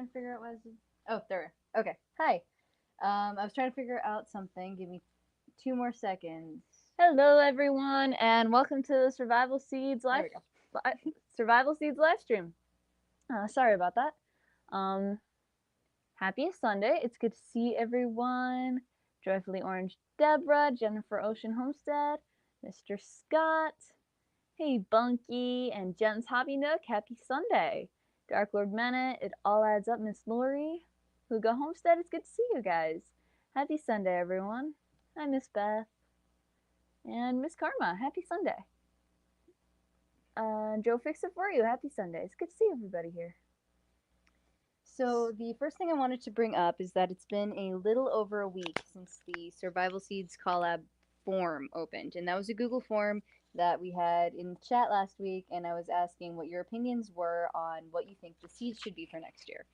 trying to figure out what I was. Oh, there. Okay. Hi. I was trying to figure out something. Give me 2 more seconds. Hello, everyone, and welcome to the There we go. Survival Seeds live stream. Sorry about that. Happy Sunday. It's good to see everyone. Joyfully Orange Deborah, Jennifer Ocean Homestead, Mr. Scott. Hey, Bunky, and Jen's Hobby Nook. Happy Sunday. Dark Lord Mena, it all adds up. Miss Lori, Hugo Homestead. It's good to see you guys. Happy Sunday, everyone. Hi, Miss Beth. And Miss Karma, happy Sunday. Joe Fix It For You, happy Sunday. It's good to see everybody here. So the first thing I wanted to bring up is that it's been a little over a week since the Survival Seeds Collab form opened, and that was a Google form that we had in chat last week, and I was asking what your opinions were on what you think the seeds should be for next year.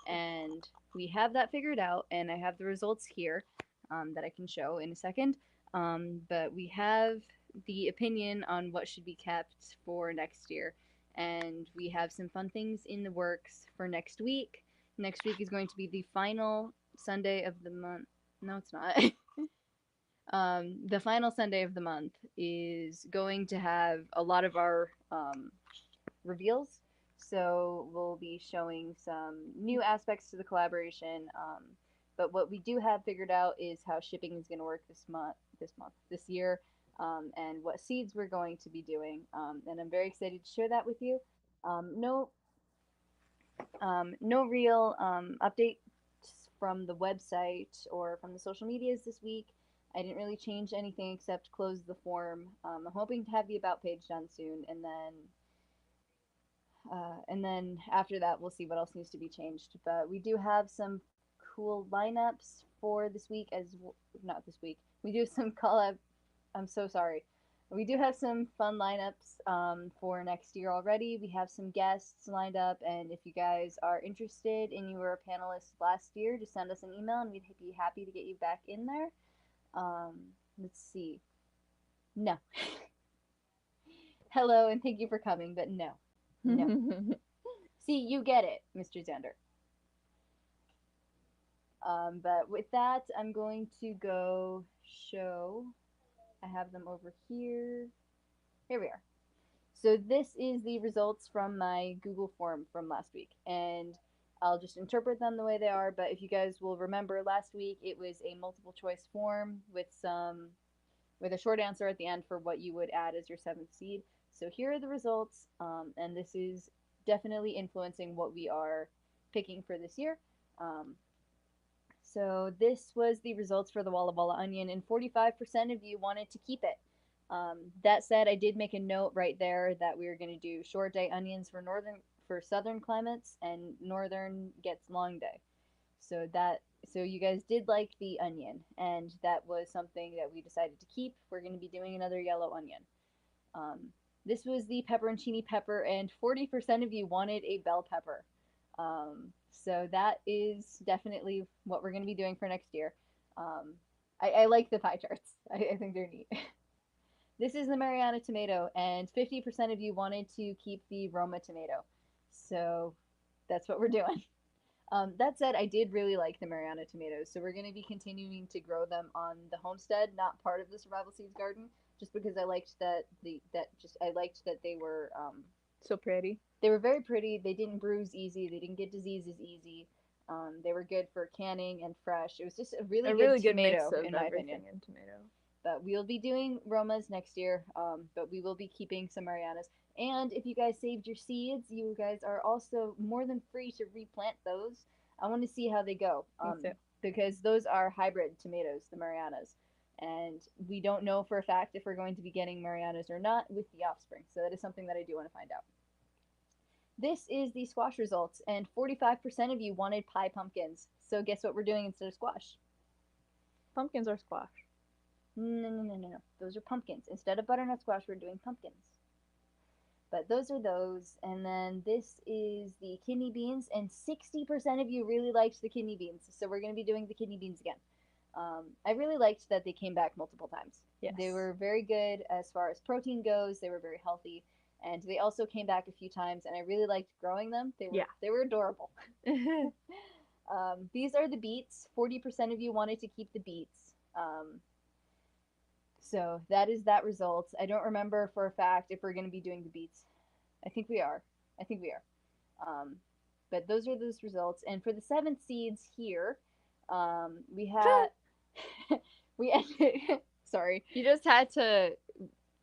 And we have that figured out, and I have the results here that I can show in a second. But we have the opinion on what should be kept for next year, and we have some fun things in the works for next week. Next week is going to be the final Sunday of the month. No, it's not. The final Sunday of the month is going to have a lot of our reveals. So we'll be showing some new aspects to the collaboration. But what we do have figured out is how shipping is going to work this year, and what seeds we're going to be doing. And I'm very excited to share that with you. No real updates from the website or from the social medias this week. I didn't really change anything except close the form. I'm hoping to have the about page done soon, and then after that we'll see what else needs to be changed. But we do have some cool lineups for this week not this week. We do have some collab. I'm so sorry. We do have some fun lineups for next year already. We have some guests lined up, and if you guys are interested and you were a panelist last year, just send us an email and we'd be happy to get you back in there. Let's see. No. Hello, and thank you for coming, but no. No. See, you get it, Mr. Zander. But with that, I'm going to go show. I have them over here. Here we are. So this is the results from my Google form from last week, and I'll just interpret them the way they are. But if you guys will remember, last week it was a multiple choice form with a short answer at the end for what you would add as your seventh seed. So here are the results, and this is definitely influencing what we are picking for this year. So this was the results for the Walla Walla onion, and 45% of you wanted to keep it. That said, I did make a note right there that we were going to do short day onions for southern climates, and northern gets long day. So you guys did like the onion, and that was something that we decided to keep. We're going to be doing another yellow onion. This was the pepperoncini pepper, and 40% of you wanted a bell pepper. So that is definitely what we're going to be doing for next year. I like the pie charts. I think they're neat. This is the Mariana tomato, and 50% of you wanted to keep the Roma tomato. So that's what we're doing. That said, I did really like the Mariana tomatoes, so we're going to be continuing to grow them on the homestead, not part of the Survival Seeds garden, just because I liked that they were so pretty. They were very pretty. They didn't bruise easy. They didn't get diseases easy. They were good for canning and fresh. It was just a really good tomato, mix of in my opinion. In tomato. But we'll be doing Romas next year, but we will be keeping some Marianas. And if you guys saved your seeds, you guys are also more than free to replant those. I want to see how they go, because those are hybrid tomatoes, the Marianas. And we don't know for a fact if we're going to be getting Marianas or not with the offspring. So that is something that I do want to find out. This is the squash results, and 45% of you wanted pie pumpkins. So guess what we're doing instead of squash? Pumpkins are squash. No. Those are pumpkins. Instead of butternut squash, we're doing pumpkins. But those are those. And then this is the kidney beans, and 60% of you really liked the kidney beans. So we're going to be doing the kidney beans again. I really liked that they came back multiple times. Yes. They were very good as far as protein goes. They were very healthy. And they also came back a few times, and I really liked growing them. Yeah. They were adorable. These are the beets. 40% of you wanted to keep the beets. So that is that result. I don't remember for a fact if we're going to be doing the beets. I think we are. But those are those results. And for the 7 seeds here, we had we ended. Sorry, You just had to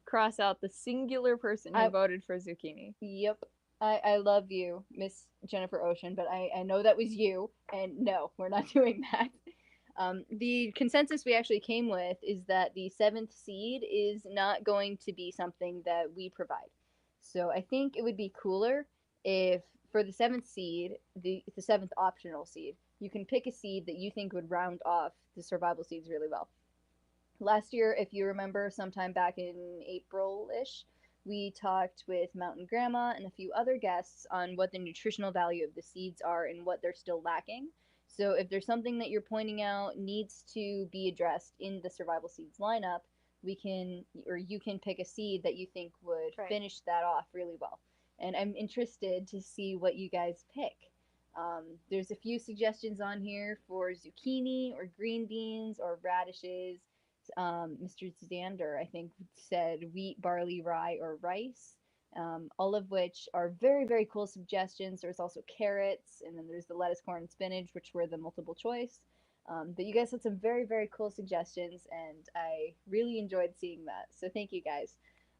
cross out the singular person who I- voted for zucchini. Yep. I love you, Miss Jennifer Ocean, but I know that was you, and no, we're not doing that. The consensus we actually came with is that the 7th seed is not going to be something that we provide. So I think it would be cooler if for the 7th seed, the 7th optional seed, you can pick a seed that you think would round off the survival seeds really well. Last year, if you remember, sometime back in April-ish, we talked with Mountain Grandma and a few other guests on what the nutritional value of the seeds are and what they're still lacking. So if there's something that you're pointing out needs to be addressed in the survival seeds lineup, we can, or you can pick a seed that you think would finish that off really well. And I'm interested to see what you guys pick. There's a few suggestions on here for zucchini or green beans or radishes. Mr. Zander, I think, said wheat, barley, rye, or rice, all of which are very, very cool suggestions. There's also carrots, and then there's the lettuce, corn, and spinach, which were the multiple choice. But you guys had some very, very cool suggestions, and I really enjoyed seeing that. So thank you guys.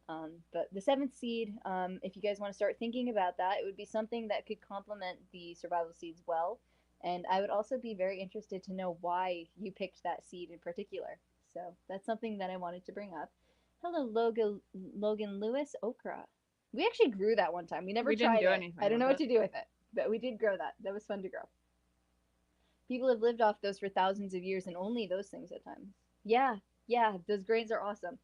But the 7th seed, if you guys want to start thinking about that, it would be something that could complement the survival seeds well. And I would also be very interested to know why you picked that seed in particular. So that's something that I wanted to bring up. Hello, Logan Lewis okra. We actually grew that one time. We never tried didn't do it. anything I don't know with what to do with it, but we did grow that. That was fun to grow. People have lived off those for thousands of years and only those things at times. Yeah, those grains are awesome.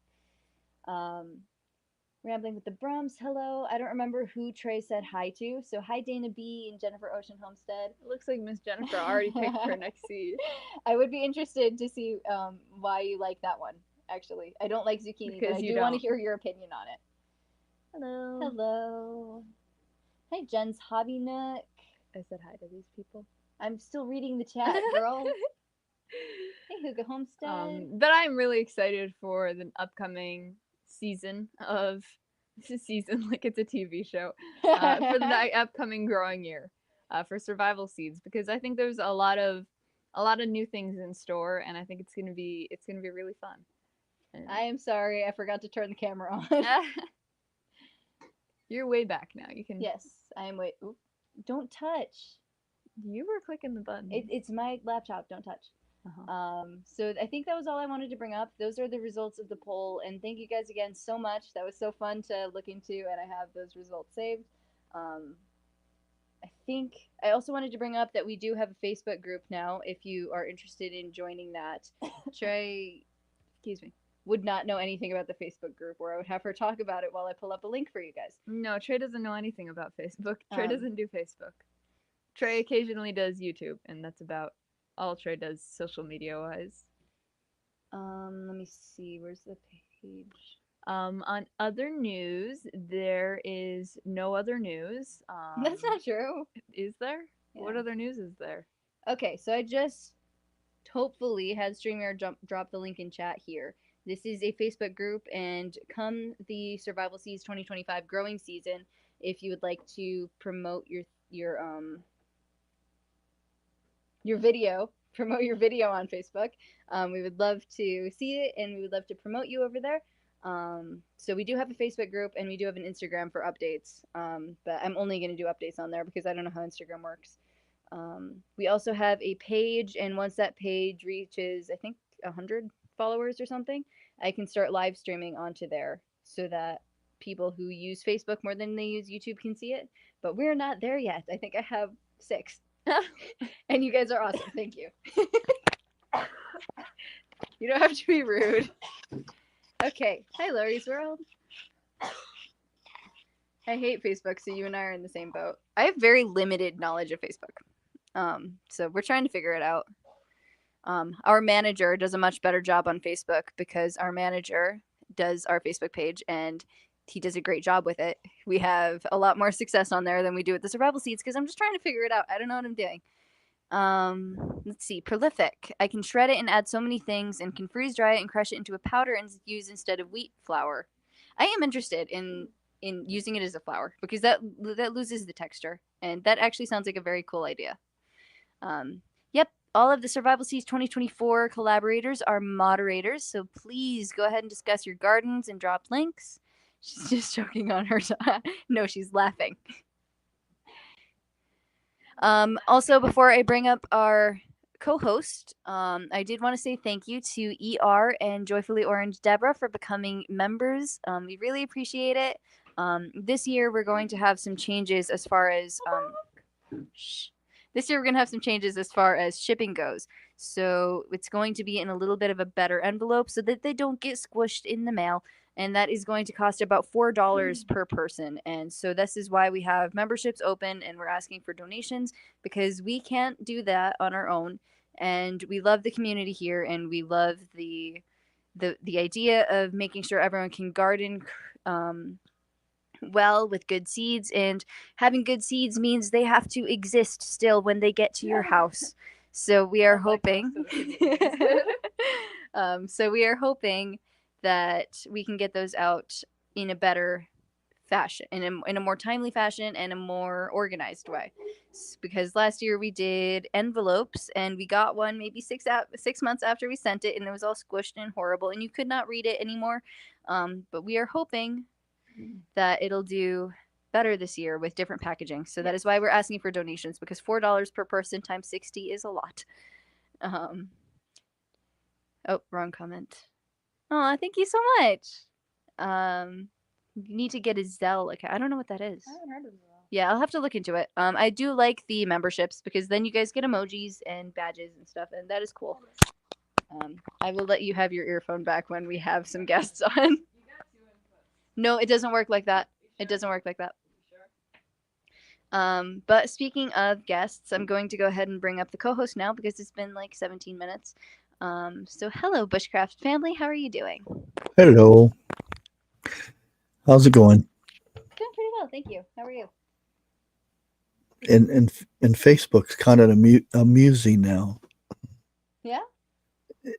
Rambling with the Brums, hello. I don't remember who Trey said hi to. So hi Dana B and Jennifer Ocean Homestead. It looks like Miss Jennifer already picked her next seed. I would be interested to see why you like that one, actually. I don't like zucchini, but I do want to hear your opinion on it. Hello. Hello. Hi Jen's Hobby Nook. I said hi to these people. I'm still reading the chat, girl. Hey Huga Homestead. But I'm really excited for the upcoming season of like it's a TV show for the upcoming growing year for survival seeds, because I think there's a lot of new things in store, and I think it's gonna be really fun. And I am sorry, I forgot to turn the camera on. You're way back now. You can. Yes, I am way. Oop. Don't touch. You were clicking the button. It's my laptop. Don't touch. Uh-huh. So I think that was all I wanted to bring up. Those are the results of the poll, and thank you guys again so much. That was so fun to look into, and I have those results saved. I think I also wanted to bring up that we do have a Facebook group now. If you are interested in joining that, Trey, excuse me, would not know anything about the Facebook group, or I would have her talk about it while I pull up a link for you guys. No, Trey doesn't know anything about Facebook. Trey doesn't do Facebook. Trey occasionally does YouTube, and that's about all Trey does social media wise. Let me see. Where's the page? On other news, there is no other news. That's not true. Is there? Yeah. What other news is there? Okay, so I just hopefully had StreamYard drop the link in chat here. This is a Facebook group, and come the Survival Seeds 2025 growing season, if you would like to promote your video, on Facebook, we would love to see it, and we would love to promote you over there. So we do have a Facebook group, and we do have an Instagram for updates, but I'm only going to do updates on there because I don't know how Instagram works. We also have a page, and once that page reaches, I think, 100 followers or something, I can start live streaming onto there so that people who use Facebook more than they use YouTube can see it. But we're not there yet. I think I have 6. And you guys are awesome. Thank you. You don't have to be rude. Okay. Hi, Lori's World. I hate Facebook, so you and I are in the same boat. I have very limited knowledge of Facebook. So we're trying to figure it out. Our manager does a much better job on Facebook because our manager does our Facebook page, and he does a great job with it. We have a lot more success on there than we do with the survival seeds because I'm just trying to figure it out. I don't know what I'm doing. Let's see. Prolific. I can shred it and add so many things, and can freeze dry it and crush it into a powder and use instead of wheat flour. I am interested in using it as a flour because that loses the texture, and that actually sounds like a very cool idea. Yep. All of the Survival Seeds 2024 collaborators are moderators, so please go ahead and discuss your gardens and drop links. She's just joking on her. No, she's laughing. Also, before I bring up our co-host, I did want to say thank you to ER and Joyfully Orange Deborah for becoming members. We really appreciate it. This year we're going to have some changes as far as this year we're going to have some changes as far as shipping goes. So it's going to be in a little bit of a better envelope so that they don't get squished in the mail. And that is going to cost about $4 per person. And so this is why we have memberships open and we're asking for donations because we can't do that on our own. And we love the community here and we love the idea of making sure everyone can garden well with good seeds, and having good seeds means they have to exist still when they get to your house. So we are hoping so we are hoping that we can get those out in a better fashion, in a more timely fashion and a more organized way. Because last year we did envelopes and we got one maybe 6 months after we sent it, and it was all squished and horrible and you could not read it anymore. But we are hoping that it'll do better this year with different packaging. So that is why we're asking for donations, because $4 per person times 60 is a lot. Oh, wrong comment. Oh, thank you so much. You need to get a Zelle account. I don't know what that is. I haven't heard of Zelle. Yeah, I'll have to look into it. I do like the memberships because then you guys get emojis and badges and stuff, and that is cool. I will let you have your earphone back when we have some guests on. No, it doesn't work like that. It doesn't work like that. But speaking of guests, I'm going to go ahead and bring up the co-host now because it's been like 17 minutes. So hello, Bushcraft family. How are you doing? Hello. How's it going? Doing pretty well, thank you. How are you? And Facebook's kind of amusing now. Yeah.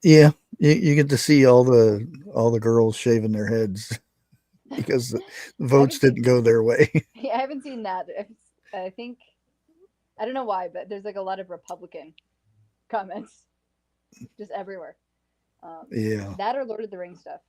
Yeah, you get to see all the girls shaving their heads because the votes didn't go their way. Yeah, I haven't seen that. I think I don't know why, but there's like a lot of Republican comments just everywhere. Yeah. That or Lord of the Rings stuff.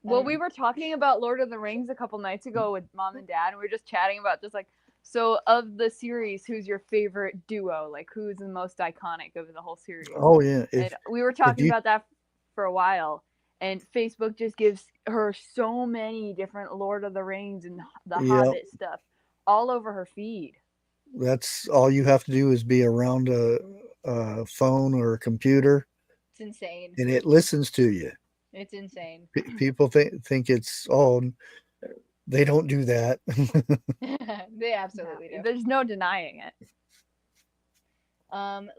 Well, we were talking about Lord of the Rings a couple nights ago with Mom and Dad, and we were just chatting about just like, so of the series, who's your favorite duo? Like, who's the most iconic of the whole series? Oh yeah. We were talking about that for a while, and Facebook just gives her so many different Lord of the Rings and the Hobbit stuff all over her feed. That's all you have to do is be around a phone or a computer. It's insane. And it listens to you. It's insane. People think it's they don't do that. They absolutely do. There's no denying it.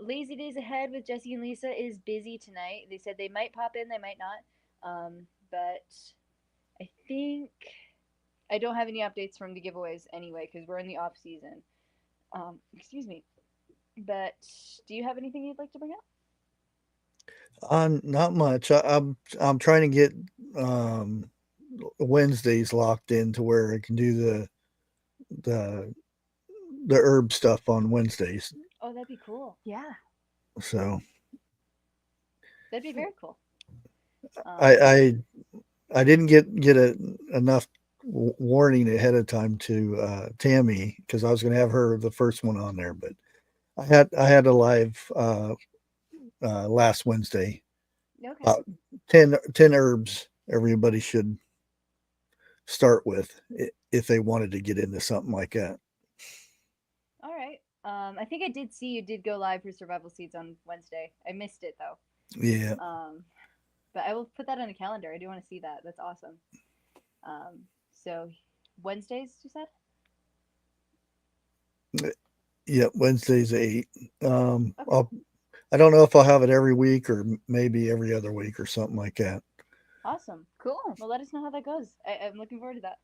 Lazy Days Ahead with Jesse and Lisa is busy tonight. They said they might pop in, they might not. But I think I don't have any updates from the giveaways anyway because we're in the off season. Excuse me. But do you have anything you'd like to bring up? Not much. I'm trying to get Wednesdays locked in to where I can do the herb stuff on Wednesdays. Oh, that'd be cool. Yeah. So that'd be very cool. I didn't get enough warning ahead of time to Tammy because I was going to have her the first one on there, but I had a live last Wednesday. Okay. 10 herbs everybody should start with if they wanted to get into something like that. All right. I think I did see you did go live for Survival Seeds on Wednesday. I missed it though. Yeah. But I will put that on the calendar. I do want to see that. That's awesome. So Wednesdays, you said? Yeah, Wednesdays 8. Okay. I don't know if I'll have it every week or maybe every other week or something like that. Awesome. Cool. Well, let us know how that goes. I'm looking forward to that.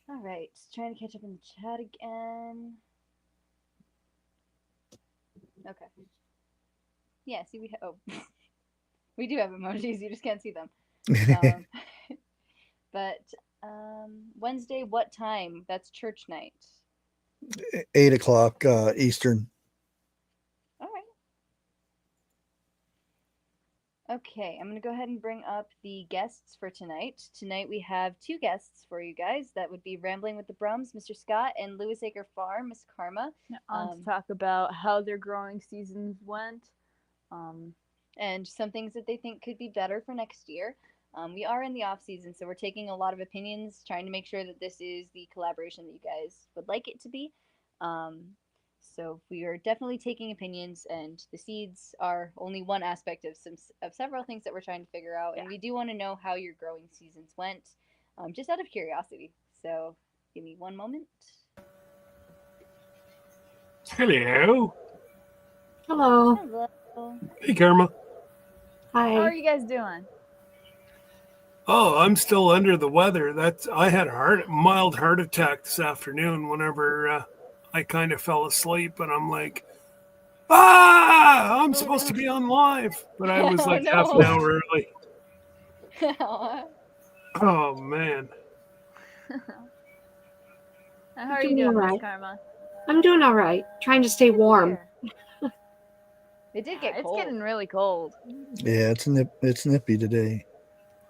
All right, trying to catch up in the chat again. Okay. Yeah, see, we do have emojis. You just can't see them. But Wednesday, what time? That's church night. 8 o'clock Eastern. All right. Okay, I'm going to go ahead and bring up the guests for tonight. Tonight we have two guests for you guys. That would be Rambling with the Brums, Mr. Scott, and Lewis Acre Farm, Miss Karma. To talk about how their growing seasons went. And some things that they think could be better for next year. We are in the off season, so we're taking a lot of opinions, trying to make sure that this is the collaboration that you guys would like it to be. So we are definitely taking opinions, and the seeds are only one aspect of several things that we're trying to figure out. Yeah. And we do want to know how your growing seasons went, just out of curiosity. So give me one moment. Hello. Hello. Hello. Hey, Karma. Hi. How are you guys doing? Oh, I'm still under the weather. I had a mild heart attack this afternoon whenever I kind of fell asleep, and I'm like, I'm supposed to be on live, but I was like half an hour early. Oh, man. How are you doing, Miss Karma? I'm doing all right. Trying to stay warm. It did get cold. It's getting really cold. Yeah, it's nippy today.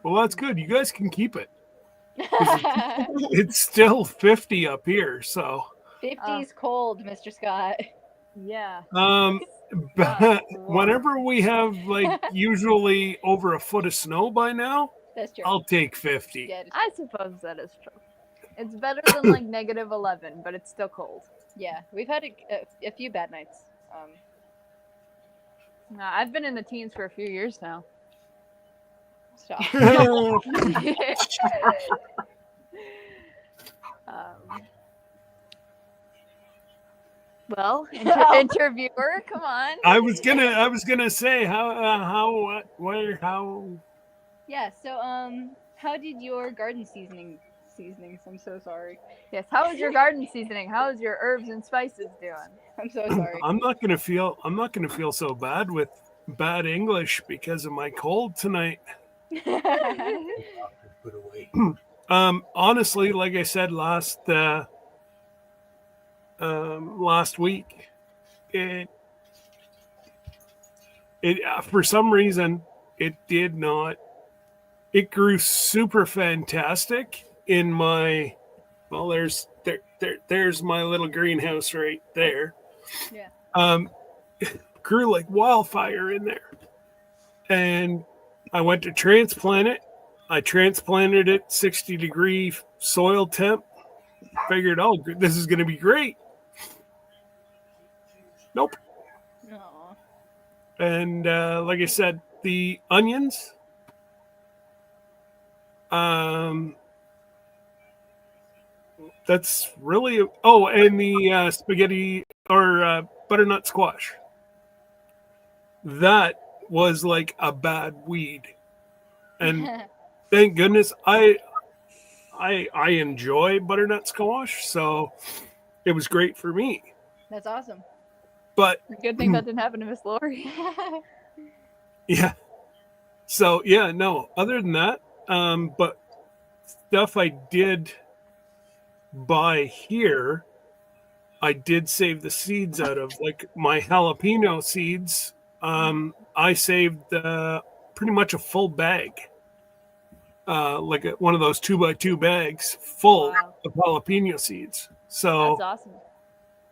Well, that's good. You guys can keep it. It's still 50 up here, so. 50's cold, Mr. Scott. Yeah. But whenever we have like usually over a foot of snow by now, that's true. I'll take 50. Yeah, I suppose that is true. It's better than like -11, but it's still cold. Yeah, we've had a few bad nights. I've been in the teens for a few years now. Stop. Well, interviewer, come on. I was gonna say how. Yeah. So how did your garden seasonings? I'm so sorry. Yes. How is your garden seasoning? How is your herbs and spices doing? I'm so sorry. I'm not gonna feel so bad with bad English because of my cold tonight. Honestly, like I said last week, it for some reason it did not. It grew super fantastic in my. Well, there's my little greenhouse right there. Yeah. It grew like wildfire in there, and I went to transplant it. I transplanted it 60-degree soil temp. Figured, this is going to be great. Nope. Aww. And like I said, the onions. That's really. Oh, and the spaghetti or butternut squash. That was like a bad weed, and thank goodness I enjoy butternut squash, so it was great for me. That's awesome. But good thing that didn't happen to Miss Lori. Yeah. So yeah, no. Other than that, but stuff I did buy here, I did save the seeds out of, like my jalapeno seeds. I saved pretty much a full bag, like one of those 2x2 bags full of jalapeno seeds. So that's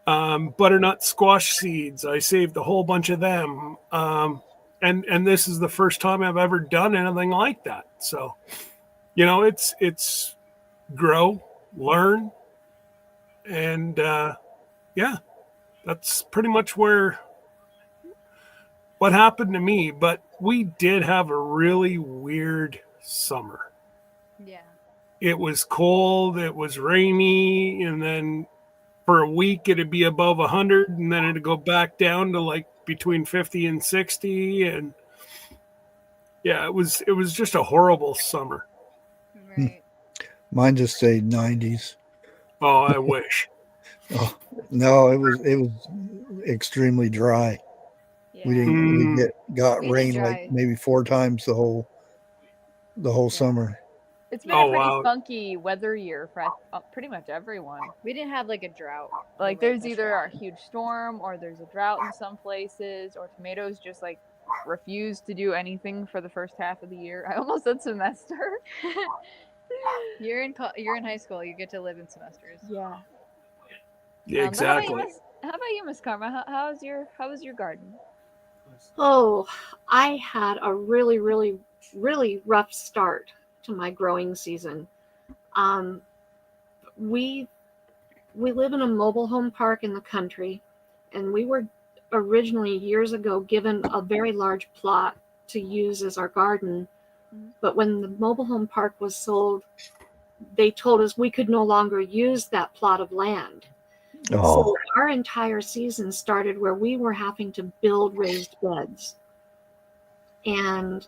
awesome. Butternut squash seeds, I saved a whole bunch of them. And this is the first time I've ever done anything like that. So, it's grow, learn, and yeah, that's pretty much what happened to me. But we did have a really weird summer. Yeah. It was cold, it was rainy, and then for a week it'd be above 100, and then it'd go back down to like between 50 and 60, and yeah, it was just a horrible summer. Right. Mine just stayed 90s. Oh, I wish. Oh, no, it was extremely dry. Yeah. We didn't got We did rain like dry. maybe 4 times the whole summer. It's been Oh, a pretty wow. funky weather year for pretty much everyone. We didn't have like a drought. Like You're right, there's that's either right. a huge storm or there's a drought in some places, or tomatoes just like refuse to do anything for the first half of the year. I almost said semester. You're in high school. You get to live in semesters. Yeah. Yeah, exactly. How about you, Miss Karma? How was your garden? Oh, I had a really, really, really rough start to my growing season. We live in a mobile home park in the country, and we were originally years ago given a very large plot to use as our garden. But when the mobile home park was sold, they told us we could no longer use that plot of land. Oh, So our entire season started where we were having to build raised beds and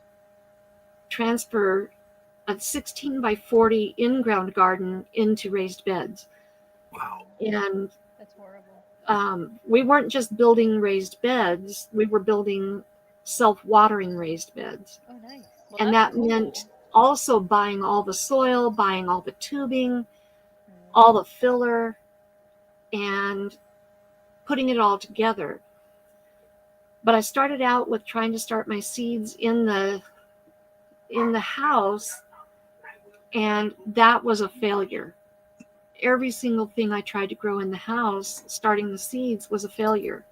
transfer a 16 by 40 in-ground garden into raised beds. Wow. And That's horrible. we weren't just building raised beds, we were building self-watering raised beds. Oh, nice. Well, And that's that meant cool. also buying all the soil, buying all the tubing, all the filler, and putting it all together. But I started out with trying to start my seeds in the house, and that was a failure. Every single thing I tried to grow in the house, starting the seeds, was a failure.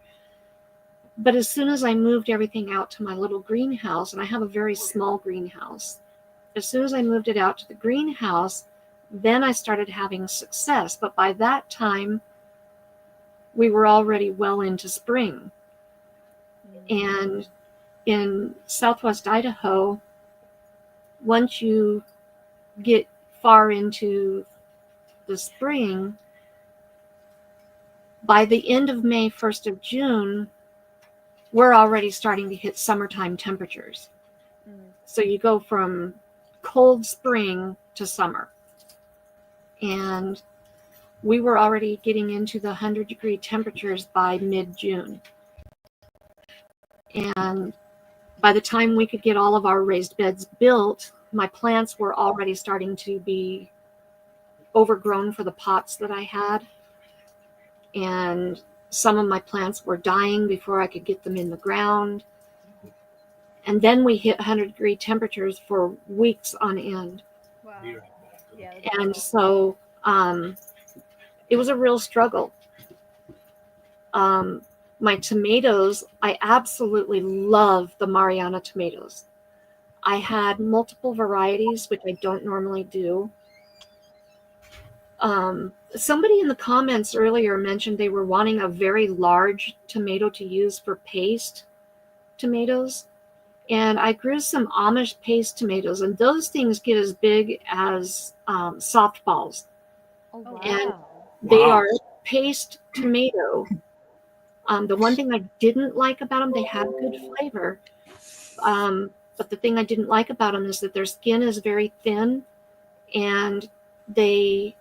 But as soon as I moved everything out to my little greenhouse, and I have a very small greenhouse, as soon as I moved it out to the greenhouse, then I started having success. But by that time, we were already well into spring. And in Southwest Idaho, once you get far into the spring, by the end of May, 1st of June, we're already starting to hit summertime temperatures. So you go from cold spring to summer. And we were already getting into the 100-degree temperatures by mid-June. And by the time we could get all of our raised beds built, my plants were already starting to be overgrown for the pots that I had. And some of my plants were dying before I could get them in the ground. And then we hit 100-degree temperatures for weeks on end. Wow. Yeah. And so it was a real struggle. My tomatoes, I absolutely love the Mariana tomatoes. I had multiple varieties, which I don't normally do. Somebody in the comments earlier mentioned they were wanting a very large tomato to use for paste tomatoes. And I grew some Amish paste tomatoes, and those things get as big as softballs. Oh, wow. And they are paste tomato. The one thing I didn't like about them, they have good flavor. But the thing I didn't like about them is that their skin is very thin and they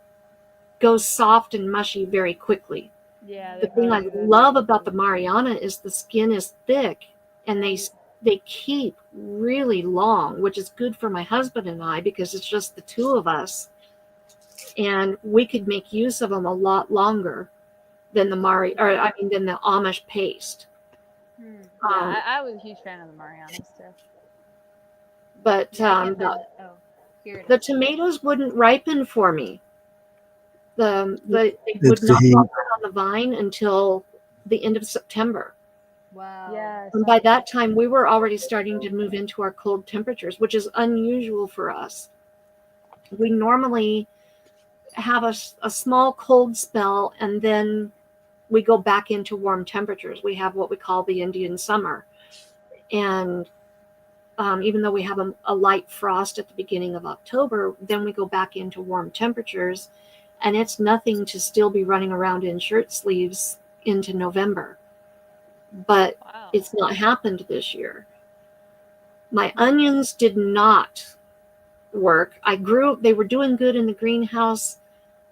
go soft and mushy very quickly. Yeah. The thing I love about the Mariana is the skin is thick and they keep really long, which is good for my husband and I because it's just the two of us. And we could make use of them a lot longer than the than the Amish paste. I was a huge fan of the Marianas too. But the tomatoes wouldn't ripen for me. They would not ripen on the vine until the end of September. Wow. Yes. And by that time, we were already starting to move into our cold temperatures, which is unusual for us. We normally have a small cold spell, and then we go back into warm temperatures. We have what we call the Indian summer. And even though we have a light frost at the beginning of October, then we go back into warm temperatures. And it's nothing to still be running around in shirt sleeves into November. But it's not happened this year. My onions did not work. They were doing good in the greenhouse,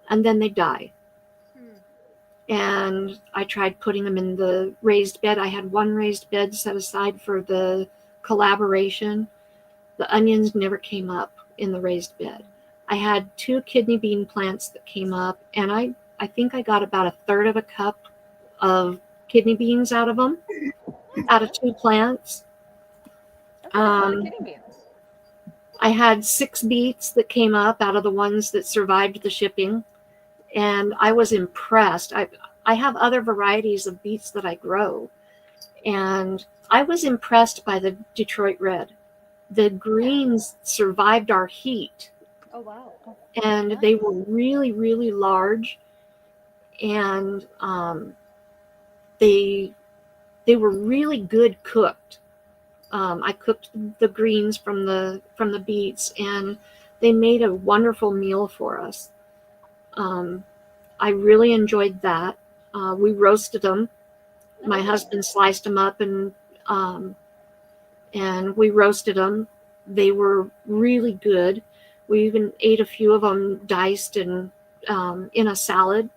and then they die. and I tried putting them in the raised bed. I had one raised bed set aside for the collaboration. The onions never came up in the raised bed. I had 2 kidney bean plants that came up, and I think I got about 1/3 of a cup of kidney beans out of them, out of 2 plants. That's a lot of kidney beans. I had 6 beets that came up out of the ones that survived the shipping, and I was impressed. I have other varieties of beets that I grow, and I was impressed by the Detroit Red. The greens survived our heat. Oh wow. And they were really, really large, and they were really good cooked. I cooked the greens from the beets, and they made a wonderful meal for us. I really enjoyed that. We roasted them. My husband sliced them up, and we roasted them. They were really good. We even ate a few of them diced and in a salad,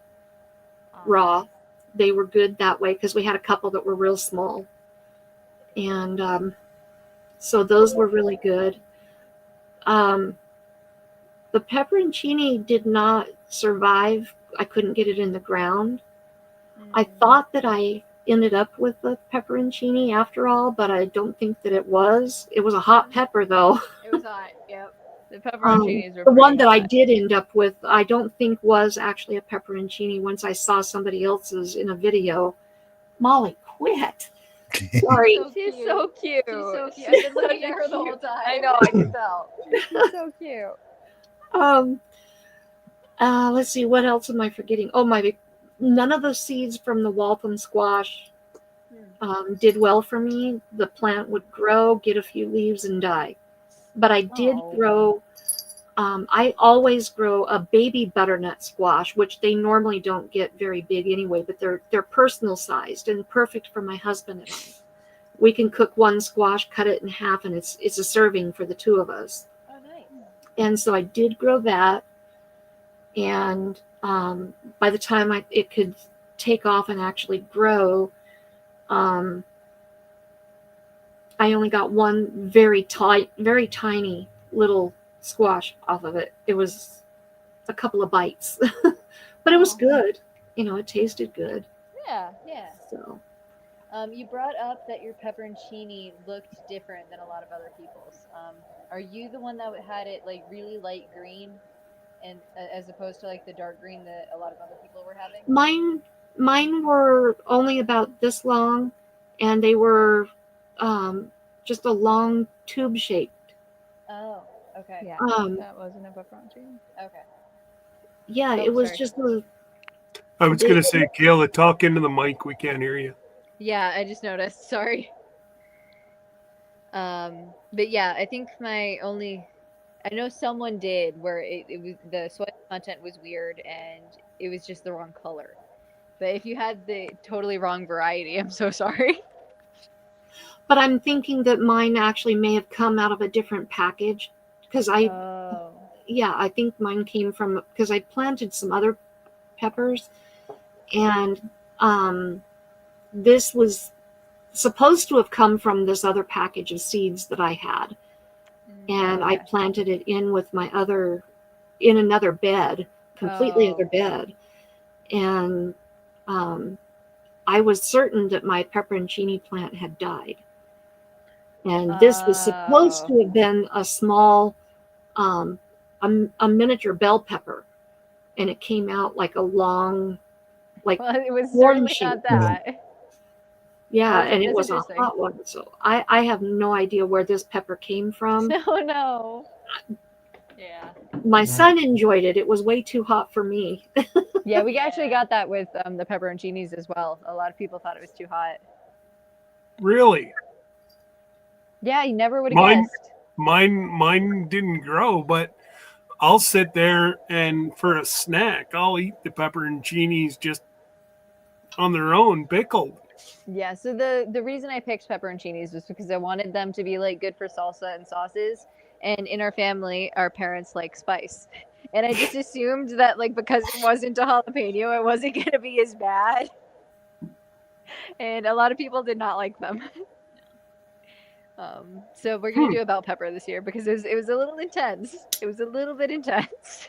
raw. They were good that way because we had a couple that were real small. And so those were really good. The pepperoncini did not survive. I couldn't get it in the ground. I thought that I ended up with the pepperoncini after all, but I don't think that it was. It was a hot pepper, though. It was hot. Yep. The pepperoncinis were the one that hot. I did end up with, I don't think was actually a pepperoncini. Once I saw somebody else's in a video. Molly, quit. Sorry. She's so cute. She's so cute. I've been looking at her the whole time. I know, I can tell. She's so cute. Let's see, what else am I forgetting? Oh, none of the seeds from the Waltham squash did well for me. The plant would grow, get a few leaves, and die. But I did grow, I always grow a baby butternut squash, which they normally don't get very big anyway, but they're personal sized and perfect for my husband and I. We can cook one squash, cut it in half, and it's a serving for the 2 of us. Oh, nice. And so I did grow that. And by the time it could take off and actually grow, I only got one very tiny little squash off of it. It was a couple of bites, but it was good. It tasted good. Yeah. So You brought up that your pepperoncini looked different than a lot of other people's. Are you the one that had it like really light green, and as opposed to like the dark green that a lot of other people were having? Mine were only about this long, and they were just a long tube shaped. Oh, okay. Yeah, that wasn't a pepperoncini. Okay. Yeah, Oh, it was sorry. just I was going to say, Kayla, talk into the mic. We can't hear you. Yeah, I just noticed. Sorry. But yeah, I think I know someone did where it was the soil content was weird and it was just the wrong color. But if you had the totally wrong variety, I'm so sorry. But I'm thinking that mine actually may have come out of a different package because I think mine came from, because I planted some other peppers, and this was supposed to have come from this other package of seeds that I had. And I planted it in another bed, completely other bed. And I was certain that my pepperoncini plant had died. And this was supposed to have been a small, a miniature bell pepper. And it came out like a long, like it was horn certainly shape. not that. Yeah, That's and it was a interesting. hot one. So I have no idea where this pepper came from. No. Yeah. My son enjoyed it. It was way too hot for me. Yeah, we actually got that with the pepperoncinis as well. A lot of people thought it was too hot. Really? Yeah, you never would have guessed. Mine didn't grow, but I'll sit there and for a snack, I'll eat the pepperoncinis just on their own, pickled. Yeah, so the reason I picked pepperoncinis was because I wanted them to be like good for salsa and sauces. And in our family, our parents like spice. And I just assumed that, like, because it wasn't a jalapeno, it wasn't going to be as bad. And a lot of people did not like them. So we're going to do a bell pepper this year because it was a little intense. It was a little bit intense.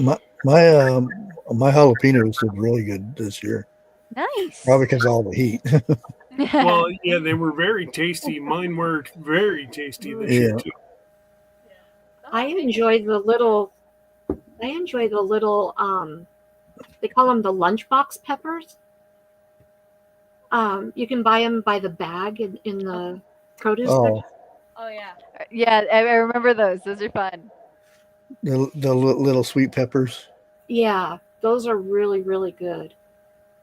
My jalapenos did really good this year. Nice. Probably because of all the heat. Well, yeah, they were very tasty. Mine were very tasty this year too. I enjoy the little. They call them the lunchbox peppers. You can buy them by the bag in the produce section. Oh yeah. Yeah, I remember those. Those are fun. The little sweet peppers. Yeah, those are really, really good.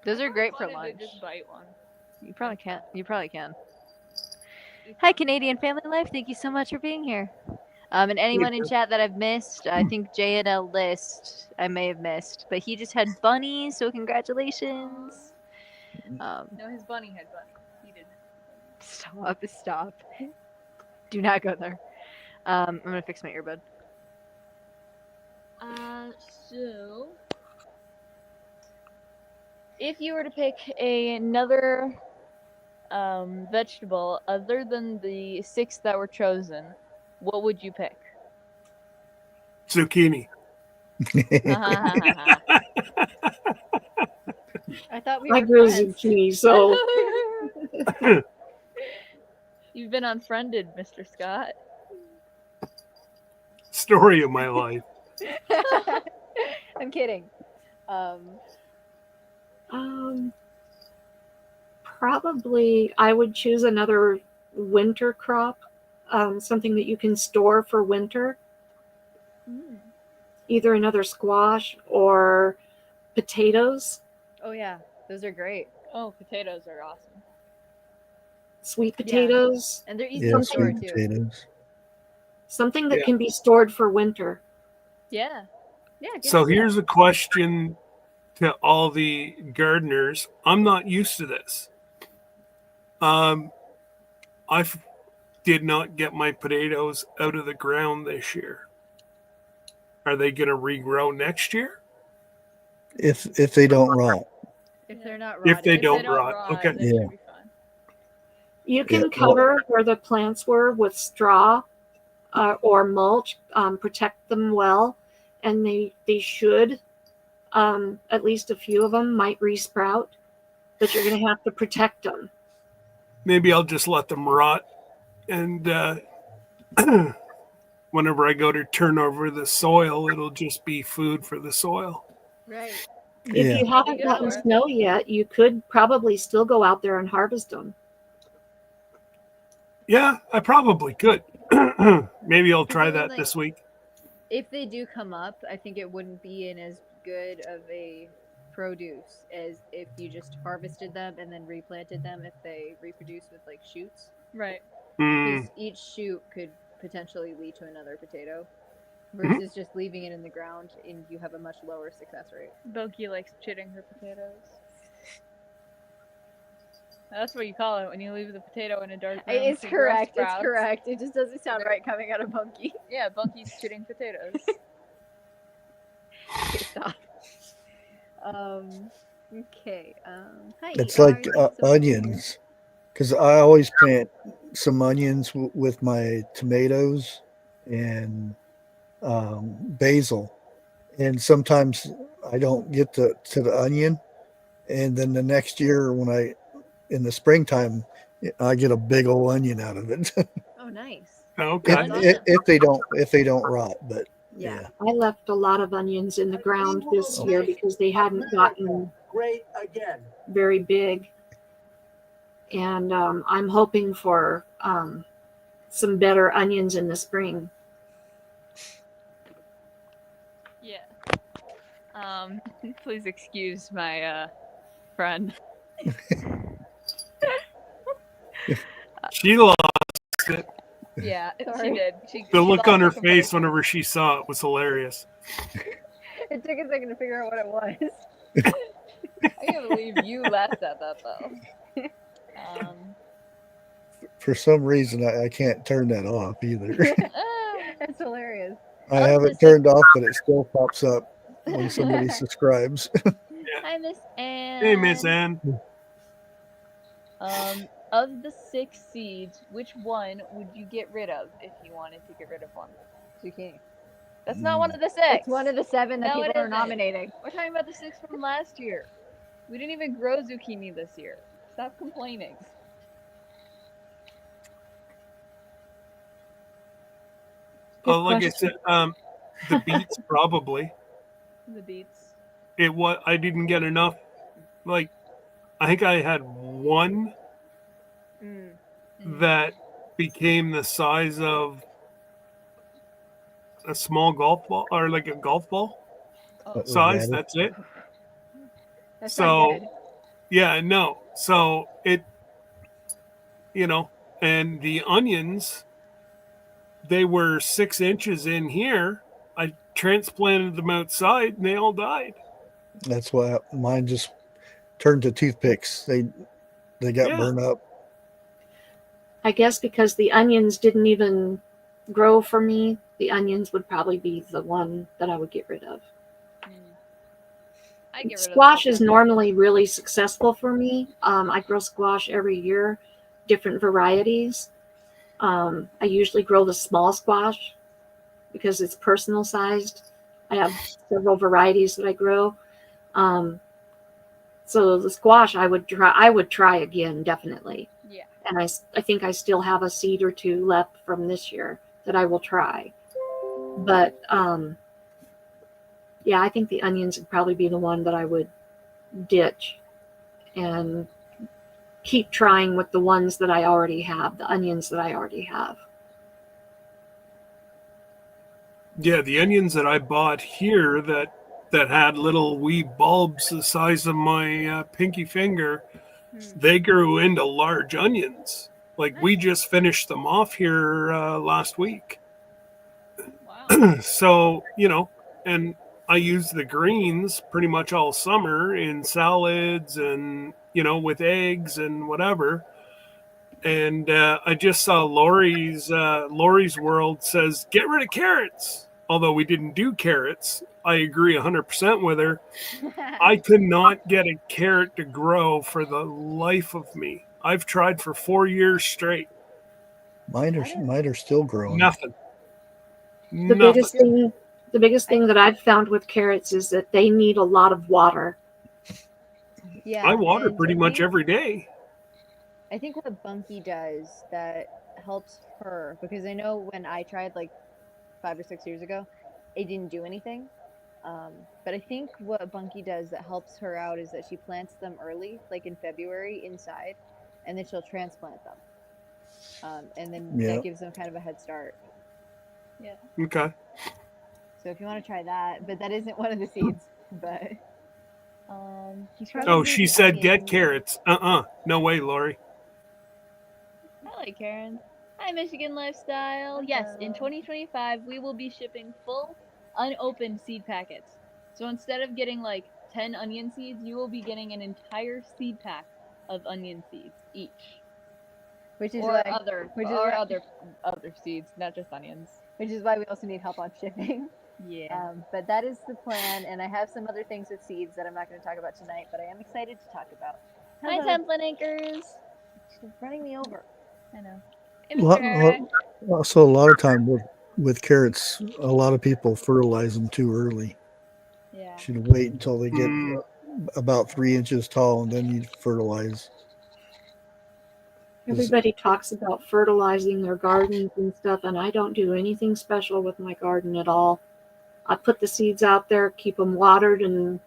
Those are great for I wanted lunch. to just bite one. You probably can't. You probably can. Hi, Canadian Family Life. Thank you so much for being here. And anyone in chat that I've missed, I think JNL List I may have missed, but he just had bunnies, so congratulations. No, his bunny had bunnies. He didn't. Stop. Do not go there. I'm gonna fix my earbud. So if you were to pick another vegetable other than the 6 that were chosen, what would you pick? Zucchini. I thought we I were grew friends. zucchini, so You've been unfriended, Mr. Scott. Story of my life. I'm kidding. probably I would choose another winter crop, something that you can store for winter. Either another squash or potatoes, Oh yeah, those are great. Oh, potatoes are awesome. sweet potatoes, And they're easy Yeah, to store sweet too. potatoes. something that Yeah. can be stored for winter. Yeah. Yeah. Good So idea. here's a question to all the gardeners. I'm not used to this. Did not get my potatoes out of the ground this year. Are they going to regrow next year? If they don't rot. If they're not If they rotted. don't rot, okay. they Yeah. should be fine. You can Yeah, cover where the plants were with straw or mulch, protect them well, and they should, at least a few of them might resprout, but you're going to have to protect them. Maybe I'll just let them rot. And whenever I go to turn over the soil, it'll just be food for the soil. Right. If Yeah. you haven't gotten snow yet, you could probably still go out there and harvest them. Yeah, I probably could. Maybe I'll try that Like- this week. If they do come up, I think it wouldn't be in as good of a produce as if you just harvested them and then replanted them if they reproduce with like shoots. Right. Because each shoot could potentially lead to another potato versus just leaving it in the ground and you have a much lower success rate. Boki likes chitting her potatoes. That's what you call it when you leave the potato in a dark room. It's to grow correct. It's sprouts. correct. It just doesn't sound right coming out of Bunky. Yeah, Bunky's chitting potatoes. Stop. Okay. Hi. It's ER, like thanks so much for being here. onions, because I always plant some onions with my tomatoes and basil, and sometimes I don't get to the onion, and then the next year in the springtime I get a big old onion out of it. Oh, nice. Okay. if they don't rot, but yeah. I left a lot of onions in the ground this year because they hadn't gotten very big. And I'm hoping for some better onions in the spring. Yeah. Please excuse my friend. She lost it. Yeah, Sorry. she did. The look lost on her composure. face whenever she saw it was hilarious. It took a second to figure out what it was. I can't believe you laughed at that though. For some reason I can't turn that off either. That's hilarious. I Of have the it turned off, but it still pops up when somebody subscribes. Hi, Miss Anne. Hey, Miss Anne. Of the 6 seeds, which one would you get rid of if you wanted to get rid of one? Zucchini. That's not one of the 6. It's one of the 7 that No, it people are isn't. nominating. We're talking about the 6 from last year. We didn't even grow zucchini this year. Stop complaining. Good Like I question. said, the beets probably. The beets. I didn't get enough. Like, I think I had one that became the size of a small golf ball, or like a golf ball That was size. radish. That's it. That's So, not good. yeah, no. So it, and the onions, they were 6 inches in here. I transplanted them outside and they all died. That's why mine just turned to toothpicks. They got Yeah. burned up. I guess because the onions didn't even grow for me, the onions would probably be the one that I would get rid of. I get rid of Squash the is normally really successful for me. I grow squash every year, different varieties. I usually grow the small squash because it's personal sized. I have several varieties that I grow. So the squash I would try again, definitely. Yeah. And I think I still have a seed or two left from this year that I will try. But yeah, I think the onions would probably be the one that I would ditch and keep trying with the ones that I already have, the onions that I already have. Yeah, the onions that I bought here that had little wee bulbs the size of my pinky finger, they grew into large onions. Like, we just finished them off here last week. Wow. So, and I use the greens pretty much all summer in salads and, with eggs and whatever. And I just saw Lori's World says, get rid of carrots. Although we didn't do carrots, I agree 100% with her. I could not get a carrot to grow for the life of me. I've tried for 4 years straight. Mine are still growing. Nothing. The biggest thing that I've found with carrots is that they need a lot of water. Yeah. I water and pretty I much think- every day. I think what Bunky does that helps her, because I know when I tried like 5 or 6 years ago, it didn't do anything. But I think what Bunky does that helps her out is that she plants them early, like in February inside, and then she'll transplant them. And then that gives them kind of a head start. Yeah. Okay. So if you want to try that, but that isn't one of the seeds, but Oh, she said get carrots. No way, Lori. I like Karen. Hi, Michigan Lifestyle. Yes, in 2025, we will be shipping full, unopened seed packets. So instead of getting like 10 onion seeds, you will be getting an entire seed pack of onion seeds each. which is Or why other seeds, not just onions. which is why we also need help on shipping. Yeah. But that is the plan, and I have some other things with seeds that I'm not going to talk about tonight, but I am excited to talk about. Hi, Templin Anchors. She's running me over. I know. Hey, Mr. Eric. Also, a lot of time with carrots, a lot of people fertilize them too early. Yeah. Should wait until they get about 3 inches tall, and then you fertilize. Everybody talks about fertilizing their gardens and stuff, and I don't do anything special with my garden at all. I put the seeds out there, keep them watered, and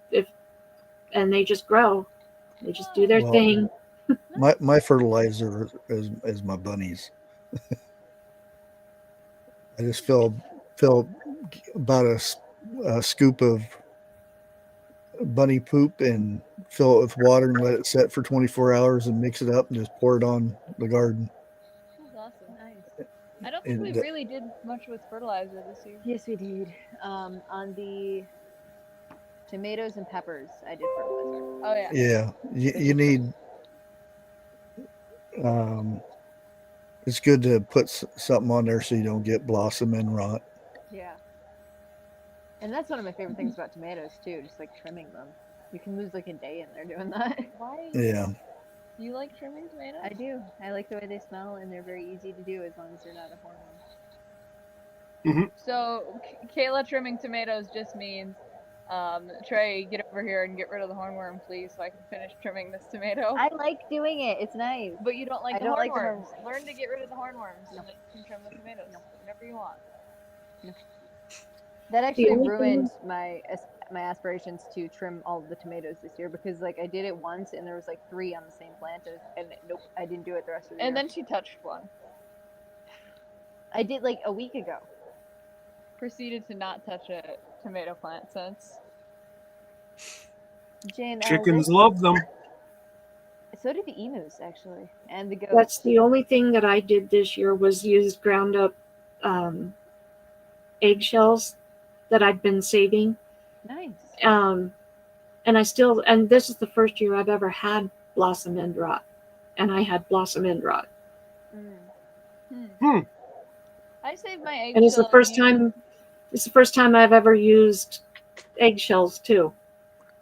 they just grow. They just do their thing. My fertilizer is my bunnies. I just fill about a scoop of bunny poop and fill it with water and let it set for 24 hours and mix it up and just pour it on the garden. That's awesome. Nice. I don't think we really did much with fertilizer this year. Yes, we did. On the tomatoes and peppers, I did fertilizer. Oh, yeah. Yeah, you need. It's good to put something on there so you don't get blossom and rot. Yeah. And that's one of my favorite things about tomatoes too, just like trimming them. You can lose like a day in there doing that. Why? Yeah. Do you like trimming tomatoes? I do. I like the way they smell, and they're very easy to do as long as they're not a hormone. So Kayla trimming tomatoes just means, Trey, get over here and get rid of the hornworm, please, so I can finish trimming this tomato. I like doing it. It's nice. But you don't like I the don't like the hornworms. hornworms. Learn to get rid of the hornworms, No. and then you can trim the tomatoes. Whatever you want. That actually only ruined my aspirations to trim all of the tomatoes this year because like I did it once and there was like 3 on the same plant and nope, I didn't do it the rest of the year. And then she touched one. I did like a week ago. Proceeded to not touch a tomato plant since. Jane, Chickens love them. so do the emus actually, and the goats. That's the only thing that I did this year was use ground up eggshells that I'd been saving. Nice. And this is the first year I've ever had blossom end rot, and I had blossom end rot. I saved my eggshells. And it's the first time. It's the first time I've ever used eggshells too.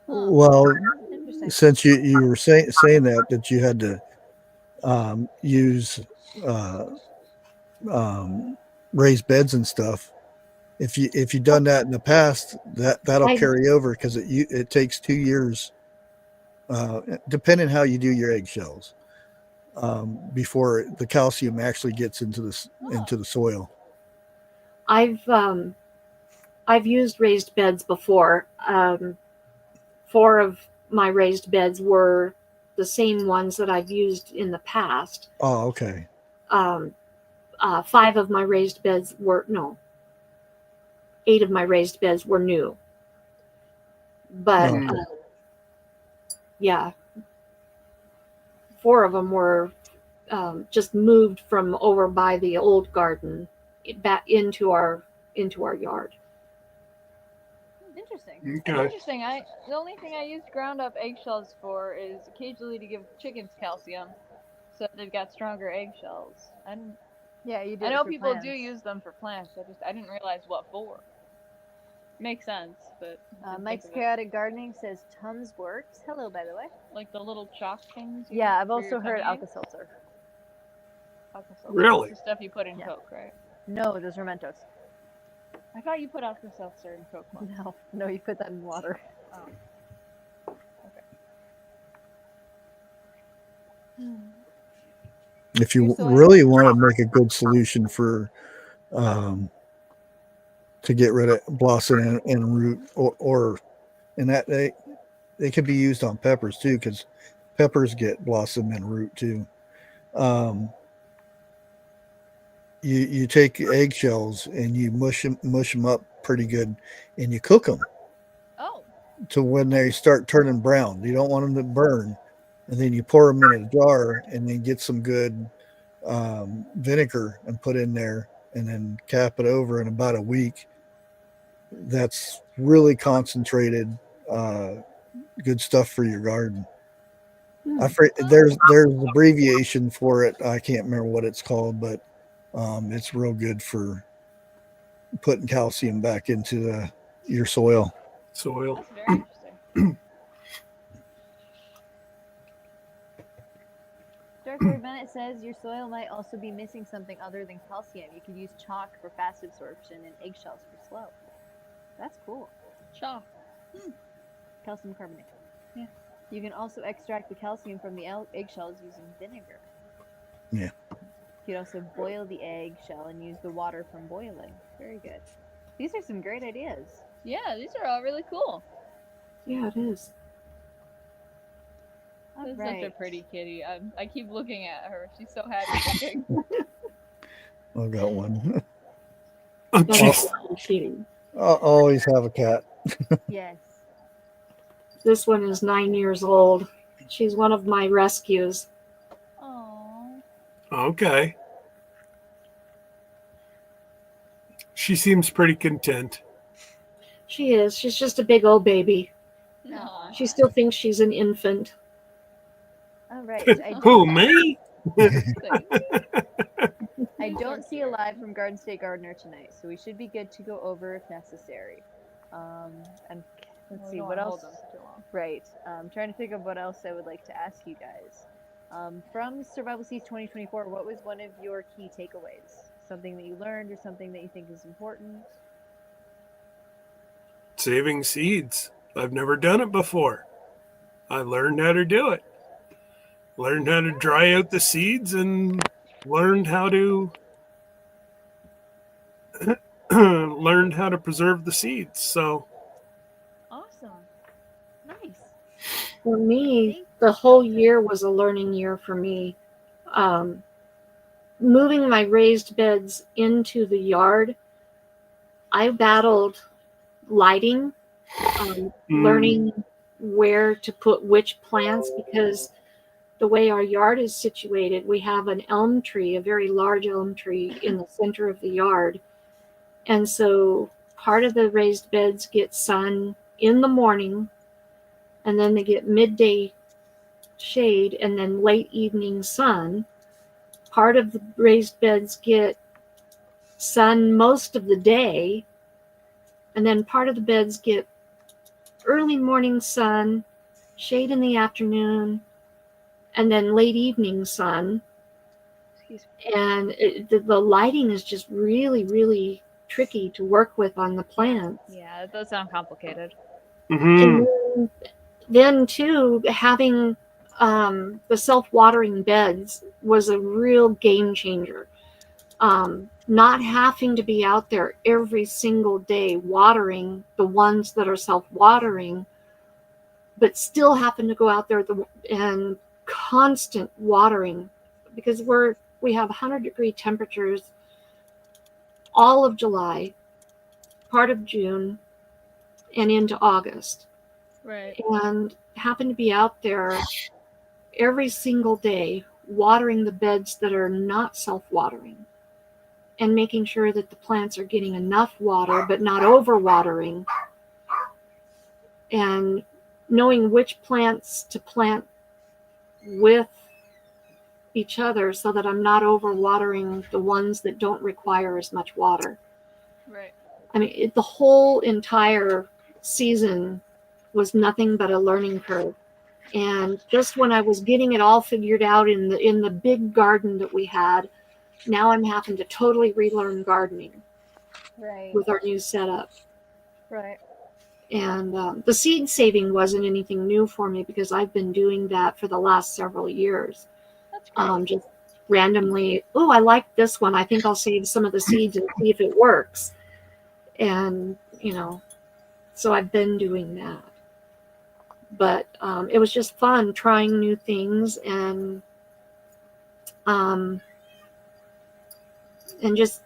Well, Interesting. since you were saying that you had to use raised beds and stuff, if you've done that in the past, that'll carry over because it takes 2 years, depending how you do your eggshells, before the calcium actually gets into the soil. I've used raised beds before. 4 of my raised beds were the same ones that I've used in the past. Oh, okay. 5 of my raised beds were 8 of my raised beds were new. But yeah, 4 of them were just moved from over by the old garden back into our yard. Interesting. Okay. Interesting. The only thing I used ground up eggshells for is occasionally to give chickens calcium, so they've got stronger eggshells. Yeah, you do. I it know for people plants. do use them for plants. I didn't realize what for. Makes sense, but Mike's Chaotic Gardening says Tums works. Hello, by the way. like the little chalk things. Yeah, I've for also your heard tummy ache? Alka-Seltzer. Alka-Seltzer. Really? That's the stuff you put in Yeah. Coke, right? No, those are Mentos. I thought you put Alka-Seltzer in Coke once. No, you put that in water. Oh. If you Your soil- really want to make a good solution for to get rid of blossom and root, or and that they could be used on peppers too, because peppers get blossom and root too. You take eggshells and you mush them up pretty good, and you cook them Oh. to when they start turning brown. You don't want them to burn, and then you pour them in a jar and then get some good vinegar and put in there, and then cap it over in about a week. That's really concentrated, good stuff for your garden. There's an abbreviation for it. I can't remember what it's called, but it's real good for putting calcium back into your soil. Soil. That's very interesting. Darkroad Bennett says your soil might also be missing something other than calcium. You could use chalk for fast absorption and eggshells for slow. That's cool. Chalk. Calcium carbonate. Yeah. You can also extract the calcium from the eggshells using vinegar. Yeah. You could also boil the eggshell and use the water from boiling. Very good. These are some great ideas. Yeah, these are all really cool. Yeah, it is. All This is right. such a pretty kitty. I keep looking at her. She's so happy looking. I've got one. Oh, That's jeez. cheating. I'll always have a cat. Yes. This one is 9 years old. She's one of my rescues. Aww. Okay. She seems pretty content. She is. She's just a big old baby. Aw. She still thinks she's an infant. All right. Who, me? I don't see a live from Garden State Gardener tonight, so we should be good to go over if necessary. And let's Well, see we don't what wanna hold else. them for too long. Right. Trying to think of what else I would like to ask you guys. From Survival Seeds 2024, what was one of your key takeaways? Something that you learned or something that you think is important? Saving seeds. I've never done it before. I learned how to do it. Learned how to dry out the seeds and learned how to learned how to preserve the seeds. So Awesome. Nice. For me, Thank- the whole year was a learning year for me. Um, moving my raised beds into the yard, I battled lighting, learning where to put which plants, because the way our yard is situated, we have an elm tree, a very large elm tree in the center of the yard. And so part of the raised beds get sun in the morning, and then they get midday shade, and then late evening sun. Part of the raised beds get sun most of the day, and then part of the beds get early morning sun, shade in the afternoon, and then late evening sun. Excuse me. And the lighting is just really, really tricky to work with on the plants. Yeah, it does sound complicated. mhm. And then too, having the self-watering beds was a real game changer. Not having to be out there every single day watering the ones that are self-watering, but still having to go out there and constant watering, because we have 100-degree temperatures all of July, part of June, and into August. Right. And happen to be out there every single day watering the beds that are not self-watering, and making sure that the plants are getting enough water but not over-watering, and knowing which plants to plant with each other so that I'm not over-watering the ones that don't require as much water. Right. I mean, the whole entire season was nothing but a learning curve. And just when I was getting it all figured out in the big garden that we had, now I'm having to totally relearn gardening Right. with our new setup. Right. And the seed saving wasn't anything new for me, because I've been doing that for the last several years. That's great. Just randomly, oh, I like this one. I think I'll save some of the seeds and see if it works. And, so I've been doing that. But it was just fun trying new things, and just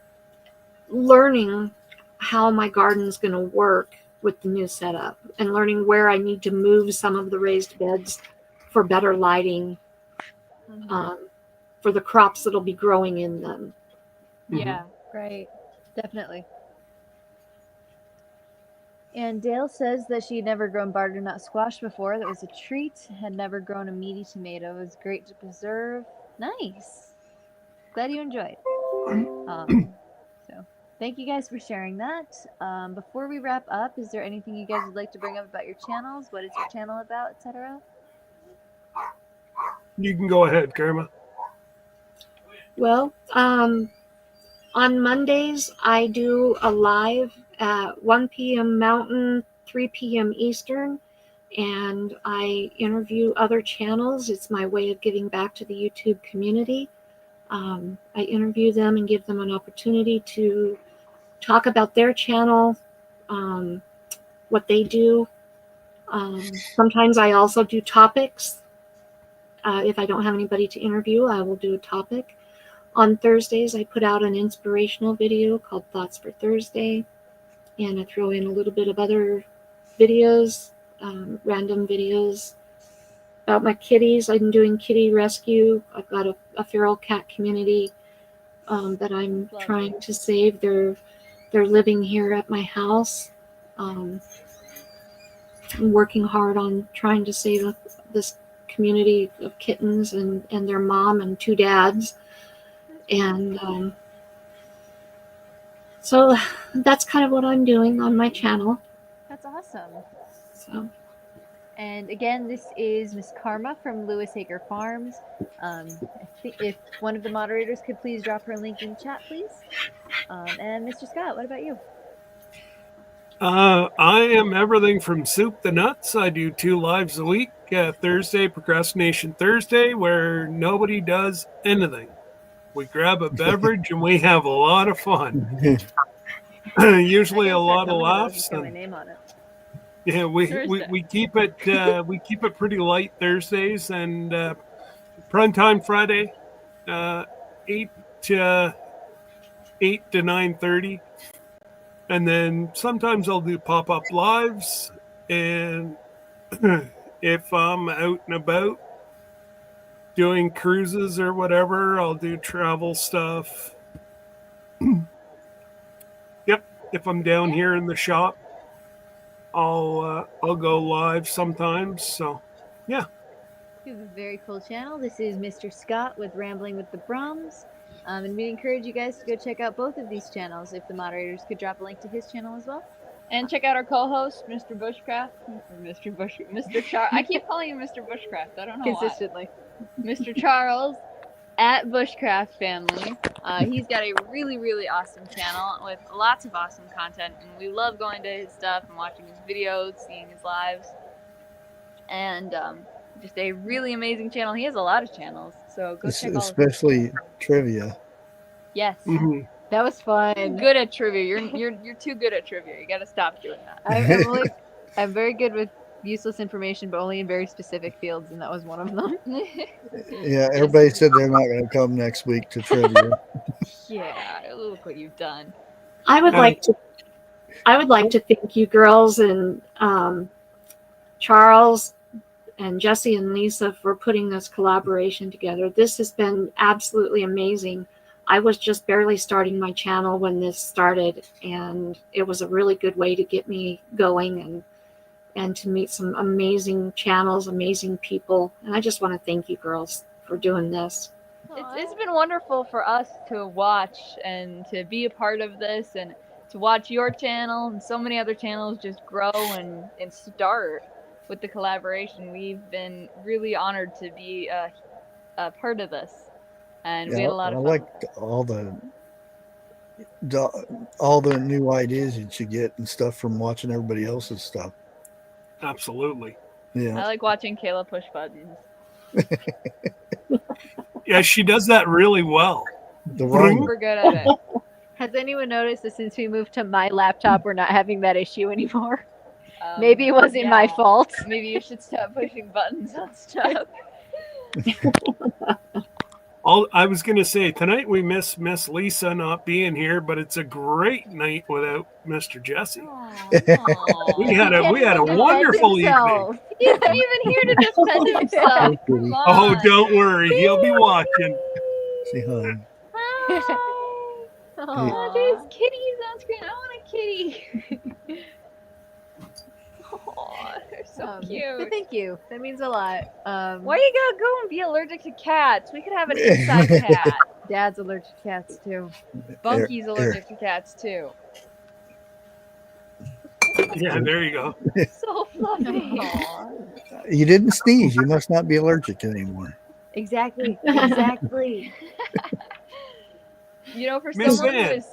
learning how my garden's going to work with the new setup, and learning where I need to move some of the raised beds for better lighting, for the crops that'll be growing in them. Yeah. Right. Definitely. And Dale says that she'd never grown butternut squash before. That was a treat. Had never grown a meaty tomato. It was great to preserve. Nice. Glad you enjoyed. So thank you guys for sharing that. Before we wrap up, is there anything you guys would like to bring up about your channels? What is your channel about, etc.? You can go ahead, Karma. Well, on Mondays, I do a live at 1 p.m. Mountain, 3 p.m. Eastern, and I interview other channels. It's my way of giving back to the YouTube community. I interview them and give them an opportunity to talk about their channel, what they do. Sometimes I also do topics. If I don't have anybody to interview, I will do a topic. On Thursdays, I put out an inspirational video called Thoughts for Thursday, and I throw in a little bit of other videos, random videos about my kitties. I'm doing kitty rescue. I've got a feral cat community that I'm trying to save. They're living here at my house. I'm working hard on trying to save this community of kittens and their mom and two dads. And so that's kind of what I'm doing on my channel. Awesome. So And again, this is Miss Karma from Lewis Acre Farms. If one of the moderators could please drop her link in chat, please. And Mr. Scott, what about you? I am everything from soup to nuts. I do 2 lives a week. Thursday, Procrastination Thursday, where nobody does anything. We grab a beverage and we have a lot of fun. Usually a lot of laughs. Got my name on it. Yeah, we keep it pretty light Thursdays, and prime time Friday, 8 to 9:30. And then sometimes I'll do pop-up lives, and if I'm out and about doing cruises or whatever, I'll do travel stuff. Yep, if I'm down here in the shop, I'll go live sometimes. So, yeah. You have a very cool channel. This is Mr. Scott with Rambling with the Brums. And we encourage you guys to go check out both of these channels if the moderators could drop a link to his channel as well. And check out our co-host, Mr. Bushcraft. Mr. Charles. I keep calling him Mr. Bushcraft. I don't know Consistently. why. Mr. Charles at Bushcraft Family. He's got a really, really awesome channel with lots of awesome content. And we love going to his stuff and watching his videos, seeing his lives. And just a really amazing channel. He has a lot of channels. So go check all of them. Especially trivia. Yes. Mm-hmm. That was fun. Good at trivia. You're too good at trivia. You got to stop doing that. I'm very good with useless information, but only in very specific fields, and that was one of them. Yeah, everybody said they're not going to come next week to trivia. Yeah, look what you've done. I would like to thank you girls and Charles and Jesse and Lisa for putting this collaboration together. This has been absolutely amazing. I was just barely starting my channel when this started, and it was a really good way to get me going and to meet some amazing channels, amazing people. And I just want to thank you girls for doing this. It's been wonderful for us to watch and to be a part of this and to watch your channel and so many other channels just grow and start with the collaboration. We've been really honored to be a part of this. And we had a lot of fun. I liked all the new ideas that you get and stuff from watching everybody else's stuff. Absolutely. Yeah. I like watching Kayla push buttons. Yeah, she does that really well. Super good at it. Has anyone noticed that since we moved to my laptop, we're not having that issue anymore? Maybe it wasn't my fault. Maybe you should stop pushing buttons on stuff. I was going to say, tonight we miss Miss Lisa not being here, but it's a great night without Mr. Jesse. We had a wonderful evening. He's not even here to defend himself. Oh, don't worry. He'll be watching. Say hi. Oh, there's kitties on screen. I want a kitty. Oh, they're so cute. Thank you. That means a lot. Why you gotta go and be allergic to cats? We could have an inside cat. Dad's allergic to cats too. Bunky's allergic to cats too. Yeah, there you go. So fluffy. You didn't sneeze. You must not be allergic anymore. Exactly. Exactly. You know, for Miss someone who Van. is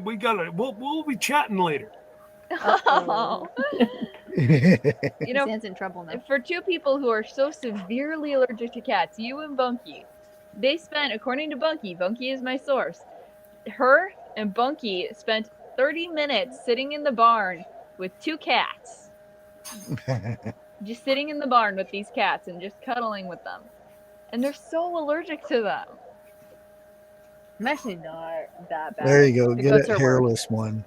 We gotta. We'll be chatting later. oh. You know, Sam's in trouble now. for two people who are so severely allergic to cats, you and Bunky, they spent, according to Bunky is my source, her and Bunky spent 30 minutes sitting in the barn with two cats. Just sitting in the barn with these cats and just cuddling with them. And they're so allergic to them. I'm actually not that bad. There you go. The Get goats a are hairless one.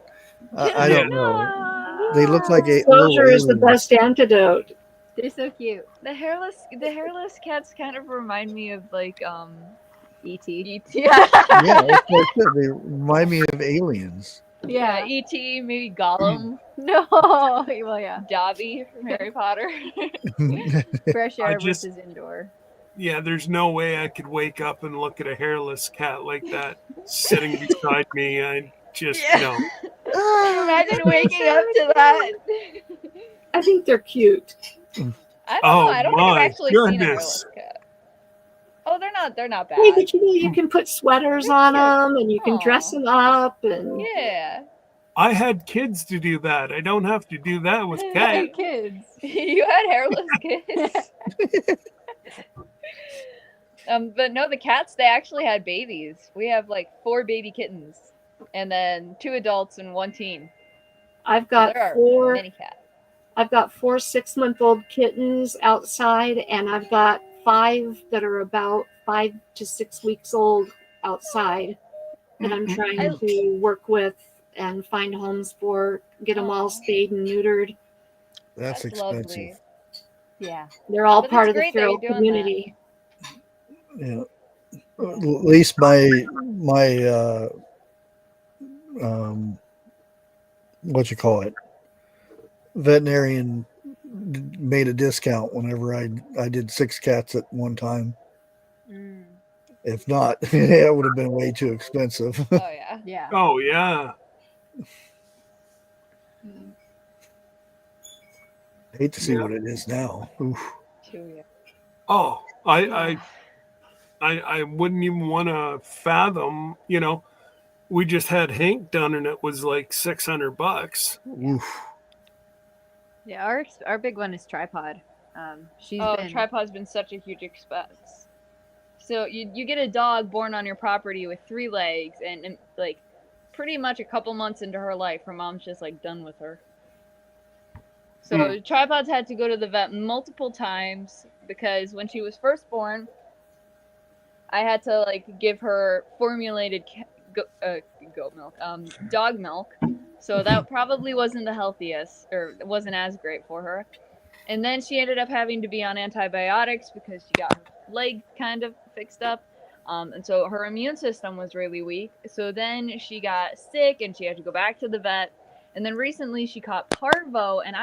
I don't know. They look like a Exposure is the little best antidote. They're so cute. The hairless cats kind of remind me of like E.T. E.T. Yeah, that's what I said. They remind me of aliens. Yeah, E.T. maybe Gollum, No. Well, yeah. Dobby from Harry Potter. Fresh I air just- versus indoor. Yeah, there's no way I could wake up and look at a hairless cat like that sitting beside me. I just no. Imagine waking up to that. I think they're cute. I don't know. Oh I don't think I've my actually seen a goodness. hairless cat. Oh, they're not Hey, bad. but you can put sweaters They're on cute. them, and you can dress Aw. them up, and Yeah. I had kids to do that. I don't have to do that with Hey, cats. kids. You had hairless kids. But no, the cats, they actually had babies. We have like 4 baby kittens, and then 2 adults and 1 teen. I've So got there are four. many cats. I've got 4 6-month-old kittens outside, and I've got 5 that are about 5 to 6 weeks old outside that I'm trying to work with and find homes for, get them all Aw. spayed and neutered. That's expensive. Lovely. Yeah. They're all But part it's of the great that feral you're doing community. Yeah. At least my what you call it, veterinarian made a discount whenever I did 6 cats at one time. Mm. If not, it would have been way too expensive. Oh yeah. Yeah. Oh yeah. Hate to see Yeah. what it is now. Oof. Too, yeah. Oh, I wouldn't even want to fathom. We just had Hank done, and it was like $600. Oof. Yeah, our big one is Tripod. She's Oh, been tripod's been such a huge expense. So you get a dog born on your property with 3 legs, and like pretty much a couple months into her life, her mom's just like done with her. So Tripod's had to go to the vet multiple times because when she was first born, I had to like give her formulated goat milk, dog milk. So that probably wasn't the healthiest, or wasn't as great for her. And then she ended up having to be on antibiotics because she got her leg kind of fixed up. And so her immune system was really weak. So then she got sick and she had to go back to the vet. And then recently she caught parvo, and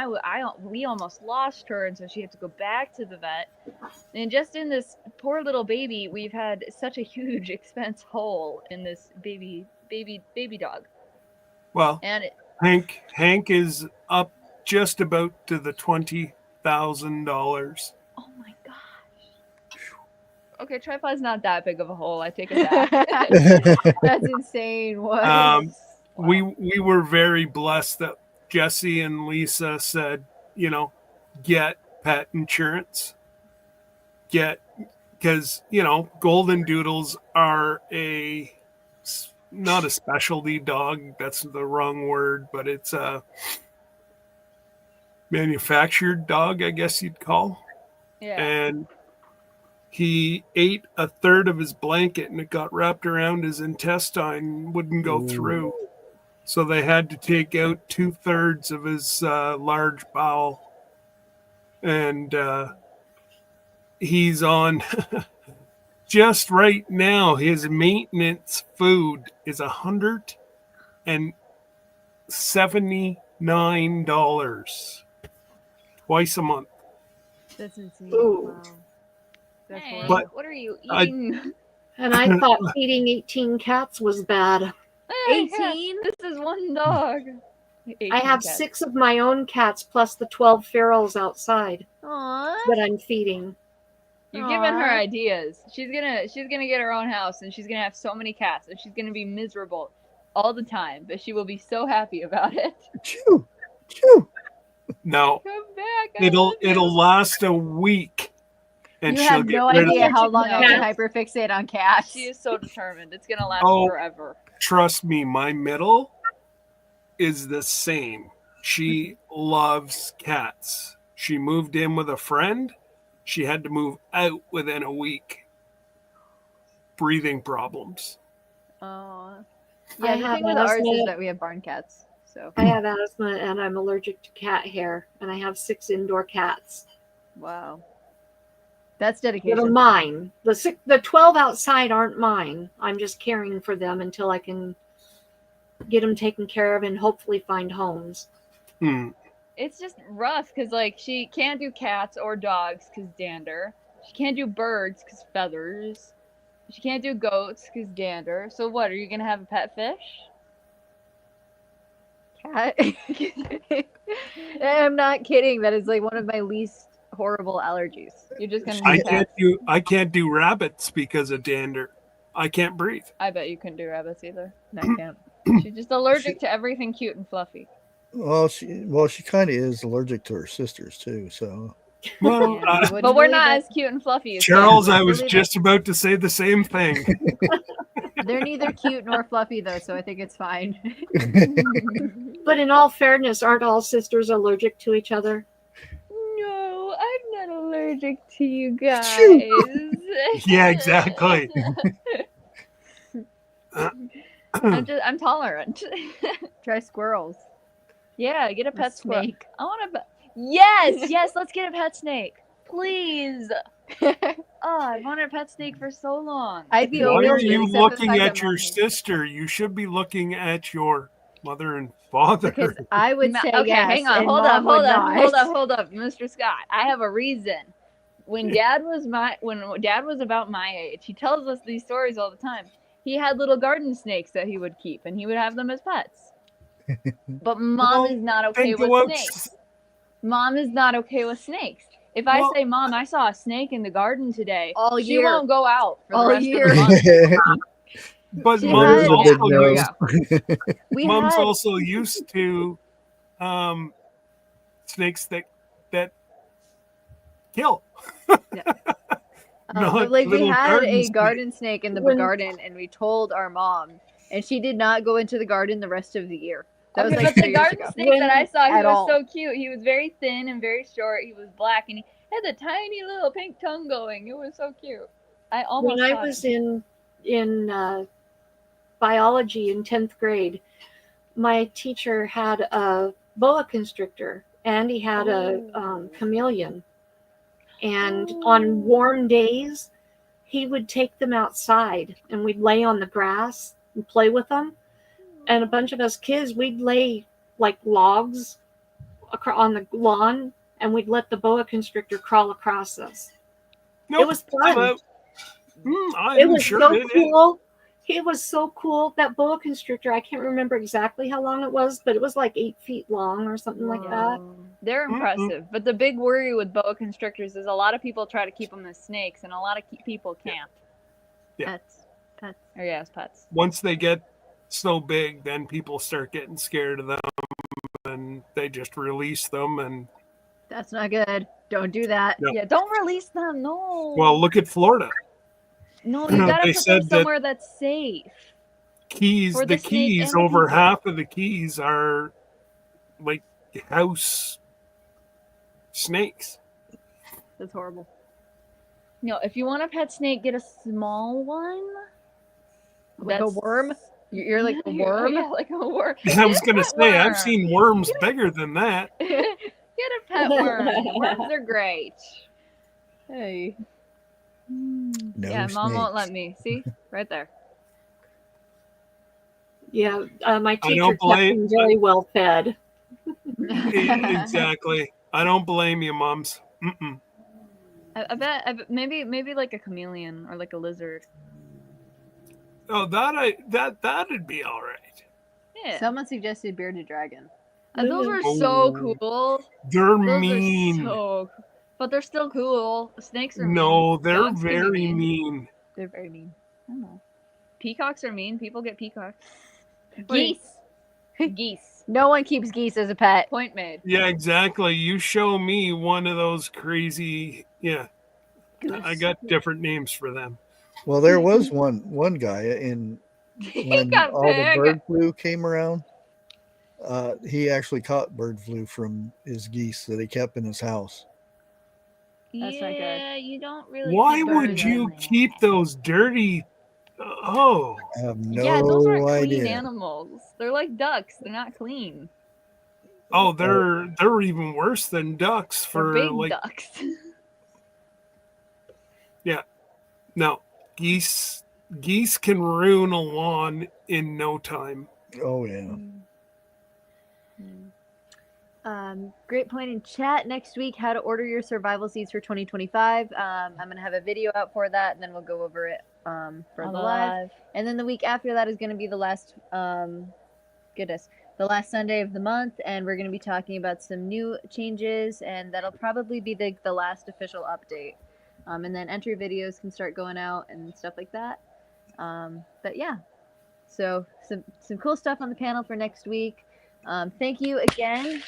we almost lost her, and so she had to go back to the vet. And just in this poor little baby, we've had such a huge expense hole in this baby dog. Well, And Hank is up just about to the $20,000. oh my gosh. Okay, tripod's not that big of a hole. I take it back. that's insane. What? We were very blessed that Jesse and Lisa said, get pet insurance. Because golden doodles are not a specialty dog, that's the wrong word, but it's a manufactured dog, I guess you'd call. Yeah. And he ate a third of his blanket, and it got wrapped around his intestine, wouldn't go through. So they had to take out 2/3 of his large bowel. And he's on just right now, his maintenance food is $179 twice a month. That's insane. Ooh. Wow. That's Hey, horrible. But what are you I- eating? And I thought feeding 18 cats was bad. 18? This is one dog. 18 I have cats. 6 of my own cats plus the 12 ferals outside Aww. that I'm feeding. You've given her Aw. ideas. She's gonna get her own house, and she's gonna have so many cats, and she's gonna be miserable all the time, but she will be so happy about it. Chew. Chew. no, Come back. it'll last a week, and You she'll have get no rid of idea it. how long I No. can hyperfixate on cats. She is so determined. It's gonna last Oh. forever. Trust me, my middle is the same. She loves cats. She moved in with a friend. She had to move out within a week. Breathing problems. Aw. I Yeah, the have thing with ours asthma. is that we have barn cats. So, I have asthma and I'm allergic to cat hair, and I have 6 indoor cats. wow. That's That are dedication. mine. The 12 outside aren't mine. I'm just caring for them until I can get them taken care of and hopefully find homes. It's just rough because like she can't do cats or dogs because dander. She can't do birds because feathers. She can't do goats because dander. So what? Are you gonna have a pet fish? cat. I'm not kidding. That is like one of my least horrible allergies. You're just gonna I do can't cats. I can't do rabbits because of dander. I can't breathe. I bet you couldn't do rabbits either. I can't. She's just allergic to everything cute and fluffy. Well, she kind of is allergic to her sisters too. So Well, Yeah, you wouldn't But we're believe not it. as cute and fluffy as Charles, cats. I was believe it. just about to say the same thing. They're neither cute nor fluffy though, so I think it's fine. But in all fairness, aren't all sisters allergic to each other? No, I'm not allergic to you guys. Yeah, exactly. I'm tolerant. Try squirrels. Yeah, get a Or pet squirrel. snake. I want a yes, let's get a pet snake. Please. Oh, I've wanted a pet snake for so long. I'd be Why open are to it, you except for the looking fact at that your Mom hates it. sister? You should be looking at your mother and father. Because I would say okay, yes. hang on, and hold Mom up, would not. hold up, Mr. Scott. I have a reason. When Dad was about my age, he tells us these stories all the time. He had little garden snakes that he would keep, and he would have them as pets. But Mom Well, is not Then okay go with out. snakes. Mom is not okay with snakes. If I Well- say, Mom, I saw a snake in the garden today, All she year. won't go out for All the rest year. of the month. But She mom's had- also Big nose. We mom's had also used to snakes that kill. Not but like we little had garden a snake. garden snake in the When- garden, and we told our mom, and she did not go into the garden the rest of the year. That was Okay, like but 3 the years garden ago. snake that I saw, he At was all. so cute. He was very thin and very short. He was black, and he had the tiny little pink tongue going. It was so cute. I almost When I caught was him. in biology in 10th grade, my teacher had a boa constrictor and he had a chameleon. And on warm days, he would take them outside and we'd lay on the grass and play with them. And a bunch of us kids, we'd lay like logs on the lawn and we'd let the boa constrictor crawl across us. Nope, It was fun. I'm out. It I'm was sure so it is. cool. It was so cool. That boa constrictor, I can't remember exactly how long it was, but it was like 8 feet long or something like that. They're impressive, but the big worry with boa constrictors is a lot of people try to keep them as snakes, and a lot of people can't. Yeah. Pets. Or yeah, as pets. Once they get so big, then people start getting scared of them, and they just release them. And That's not good. Don't do that. Yeah. Yeah, don't release them. No. well, look at Florida. no, you gotta they put said them that- somewhere that's safe. Keys, For the the snake keys, and the over people. half of the keys are like house snakes. That's horrible. No, if you want a pet snake, get a small one. Like a worm? You're like a worm? Yeah, like a worm. I was Get a gonna pet say, I've worm. seen worms bigger than that. Get a pet worm. Worms are great. Hey. No yeah, Mom won't let snakes. me. See? Right there. Yeah, my I teacher don't kept blame- him very well fed. Exactly. I don't blame you, moms. Mm-mm. I bet maybe like a chameleon or like a lizard. Oh, that'd be all right. Yeah. Someone suggested bearded dragon. Those are so Oh. cool. They're Those mean. are so but they're still cool. Snakes are No, mean. they're Dogs can be very mean. They're very mean. I don't know. Peacocks are mean. People get peacocks. Geese. Geese. No one keeps geese as a pet. Point made. Yeah, exactly. You show me one of those crazy. Yeah, I got different names for them. Well, there was one guy in He when got all the big. bird flu came around. He actually caught bird flu from his geese that he kept in his house. That's not good. Yeah, you don't really. Why keep would birds you in there. keep those dirty? Oh, I have no Yeah, those aren't clean idea. animals. They're like ducks. They're not clean. oh, they're even worse than ducks They're for big like ducks. no geese. Geese can ruin a lawn in no time. Oh yeah. Great point in chat. Next week, how to order your survival seeds for 2025. I'm going to have a video out for that, and then we'll go over it for the live. And then the week after that is going to be the last, the last Sunday of the month, and we're going to be talking about some new changes, and that'll probably be the last official update. And then entry videos can start going out and stuff like that. But yeah, so some cool stuff on the panel for next week. Thank you again.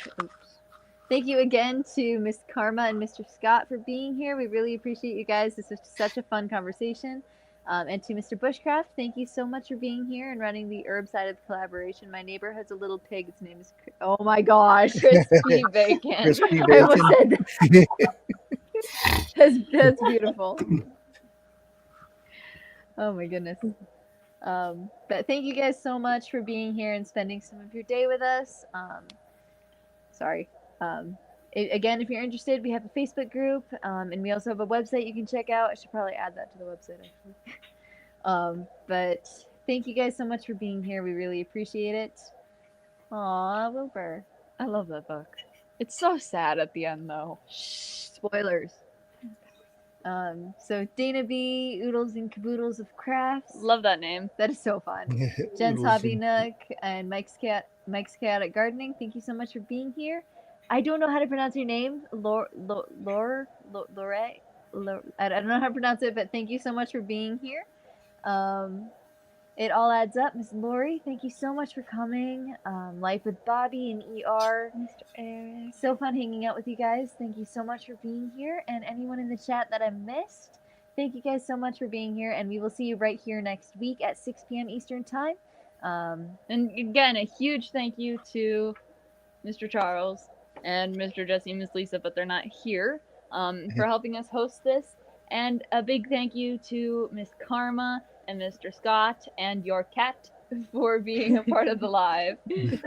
Thank you again to Miss Karma and Mr. Scott for being here. We really appreciate you guys. This was such a fun conversation. And to Mr. Bushcraft, thank you so much for being here and running the herb side of the collaboration. My neighbor has a little pig. Its name is, oh my gosh, Crispy bacon. Crispy I almost bacon. said that. That's beautiful. Oh my goodness. But thank you guys so much for being here and spending some of your day with us. Sorry. Again, if you're interested, we have a Facebook group, and we also have a website you can check out. I should probably add that to the website, actually. But thank you guys so much for being here. We really appreciate it. Aw, Wilbur. I love that book. It's so sad at the end, though. Shh, spoilers. So Dana B, Oodles and Caboodles of Crafts. Love that name. That is so fun. Jen's Hobby Nook and Mike's Chaotic Gardening. Thank you so much for being here. I don't know how to pronounce your name, Lore. I don't know how to pronounce it, but thank you so much for being here. It all adds up. Miss Lori, thank you so much for coming. Life with Bobby and ER. Mr. Eric. So fun hanging out with you guys. Thank you so much for being here. And anyone in the chat that I missed, thank you guys so much for being here. And we will see you right here next week at 6 p.m. Eastern Time. And again, a huge thank you to Mr. Charles and Mr. Jesse and Miss Lisa, but they're not here, for helping us host this. And a big thank you to Miss Karma and Mr. Scott and your cat for being a part of the live. Thank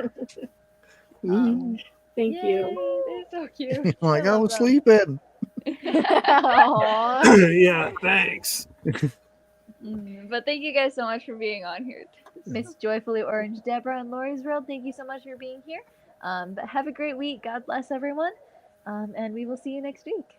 Yay, you. they're so cute. Like, I love was them. sleeping. Aw. Yeah, thanks. But thank you guys so much for being on here. Miss Joyfully Orange Deborah and Lori's World, thank you so much for being here. But have a great week. God bless everyone. And we will see you next week.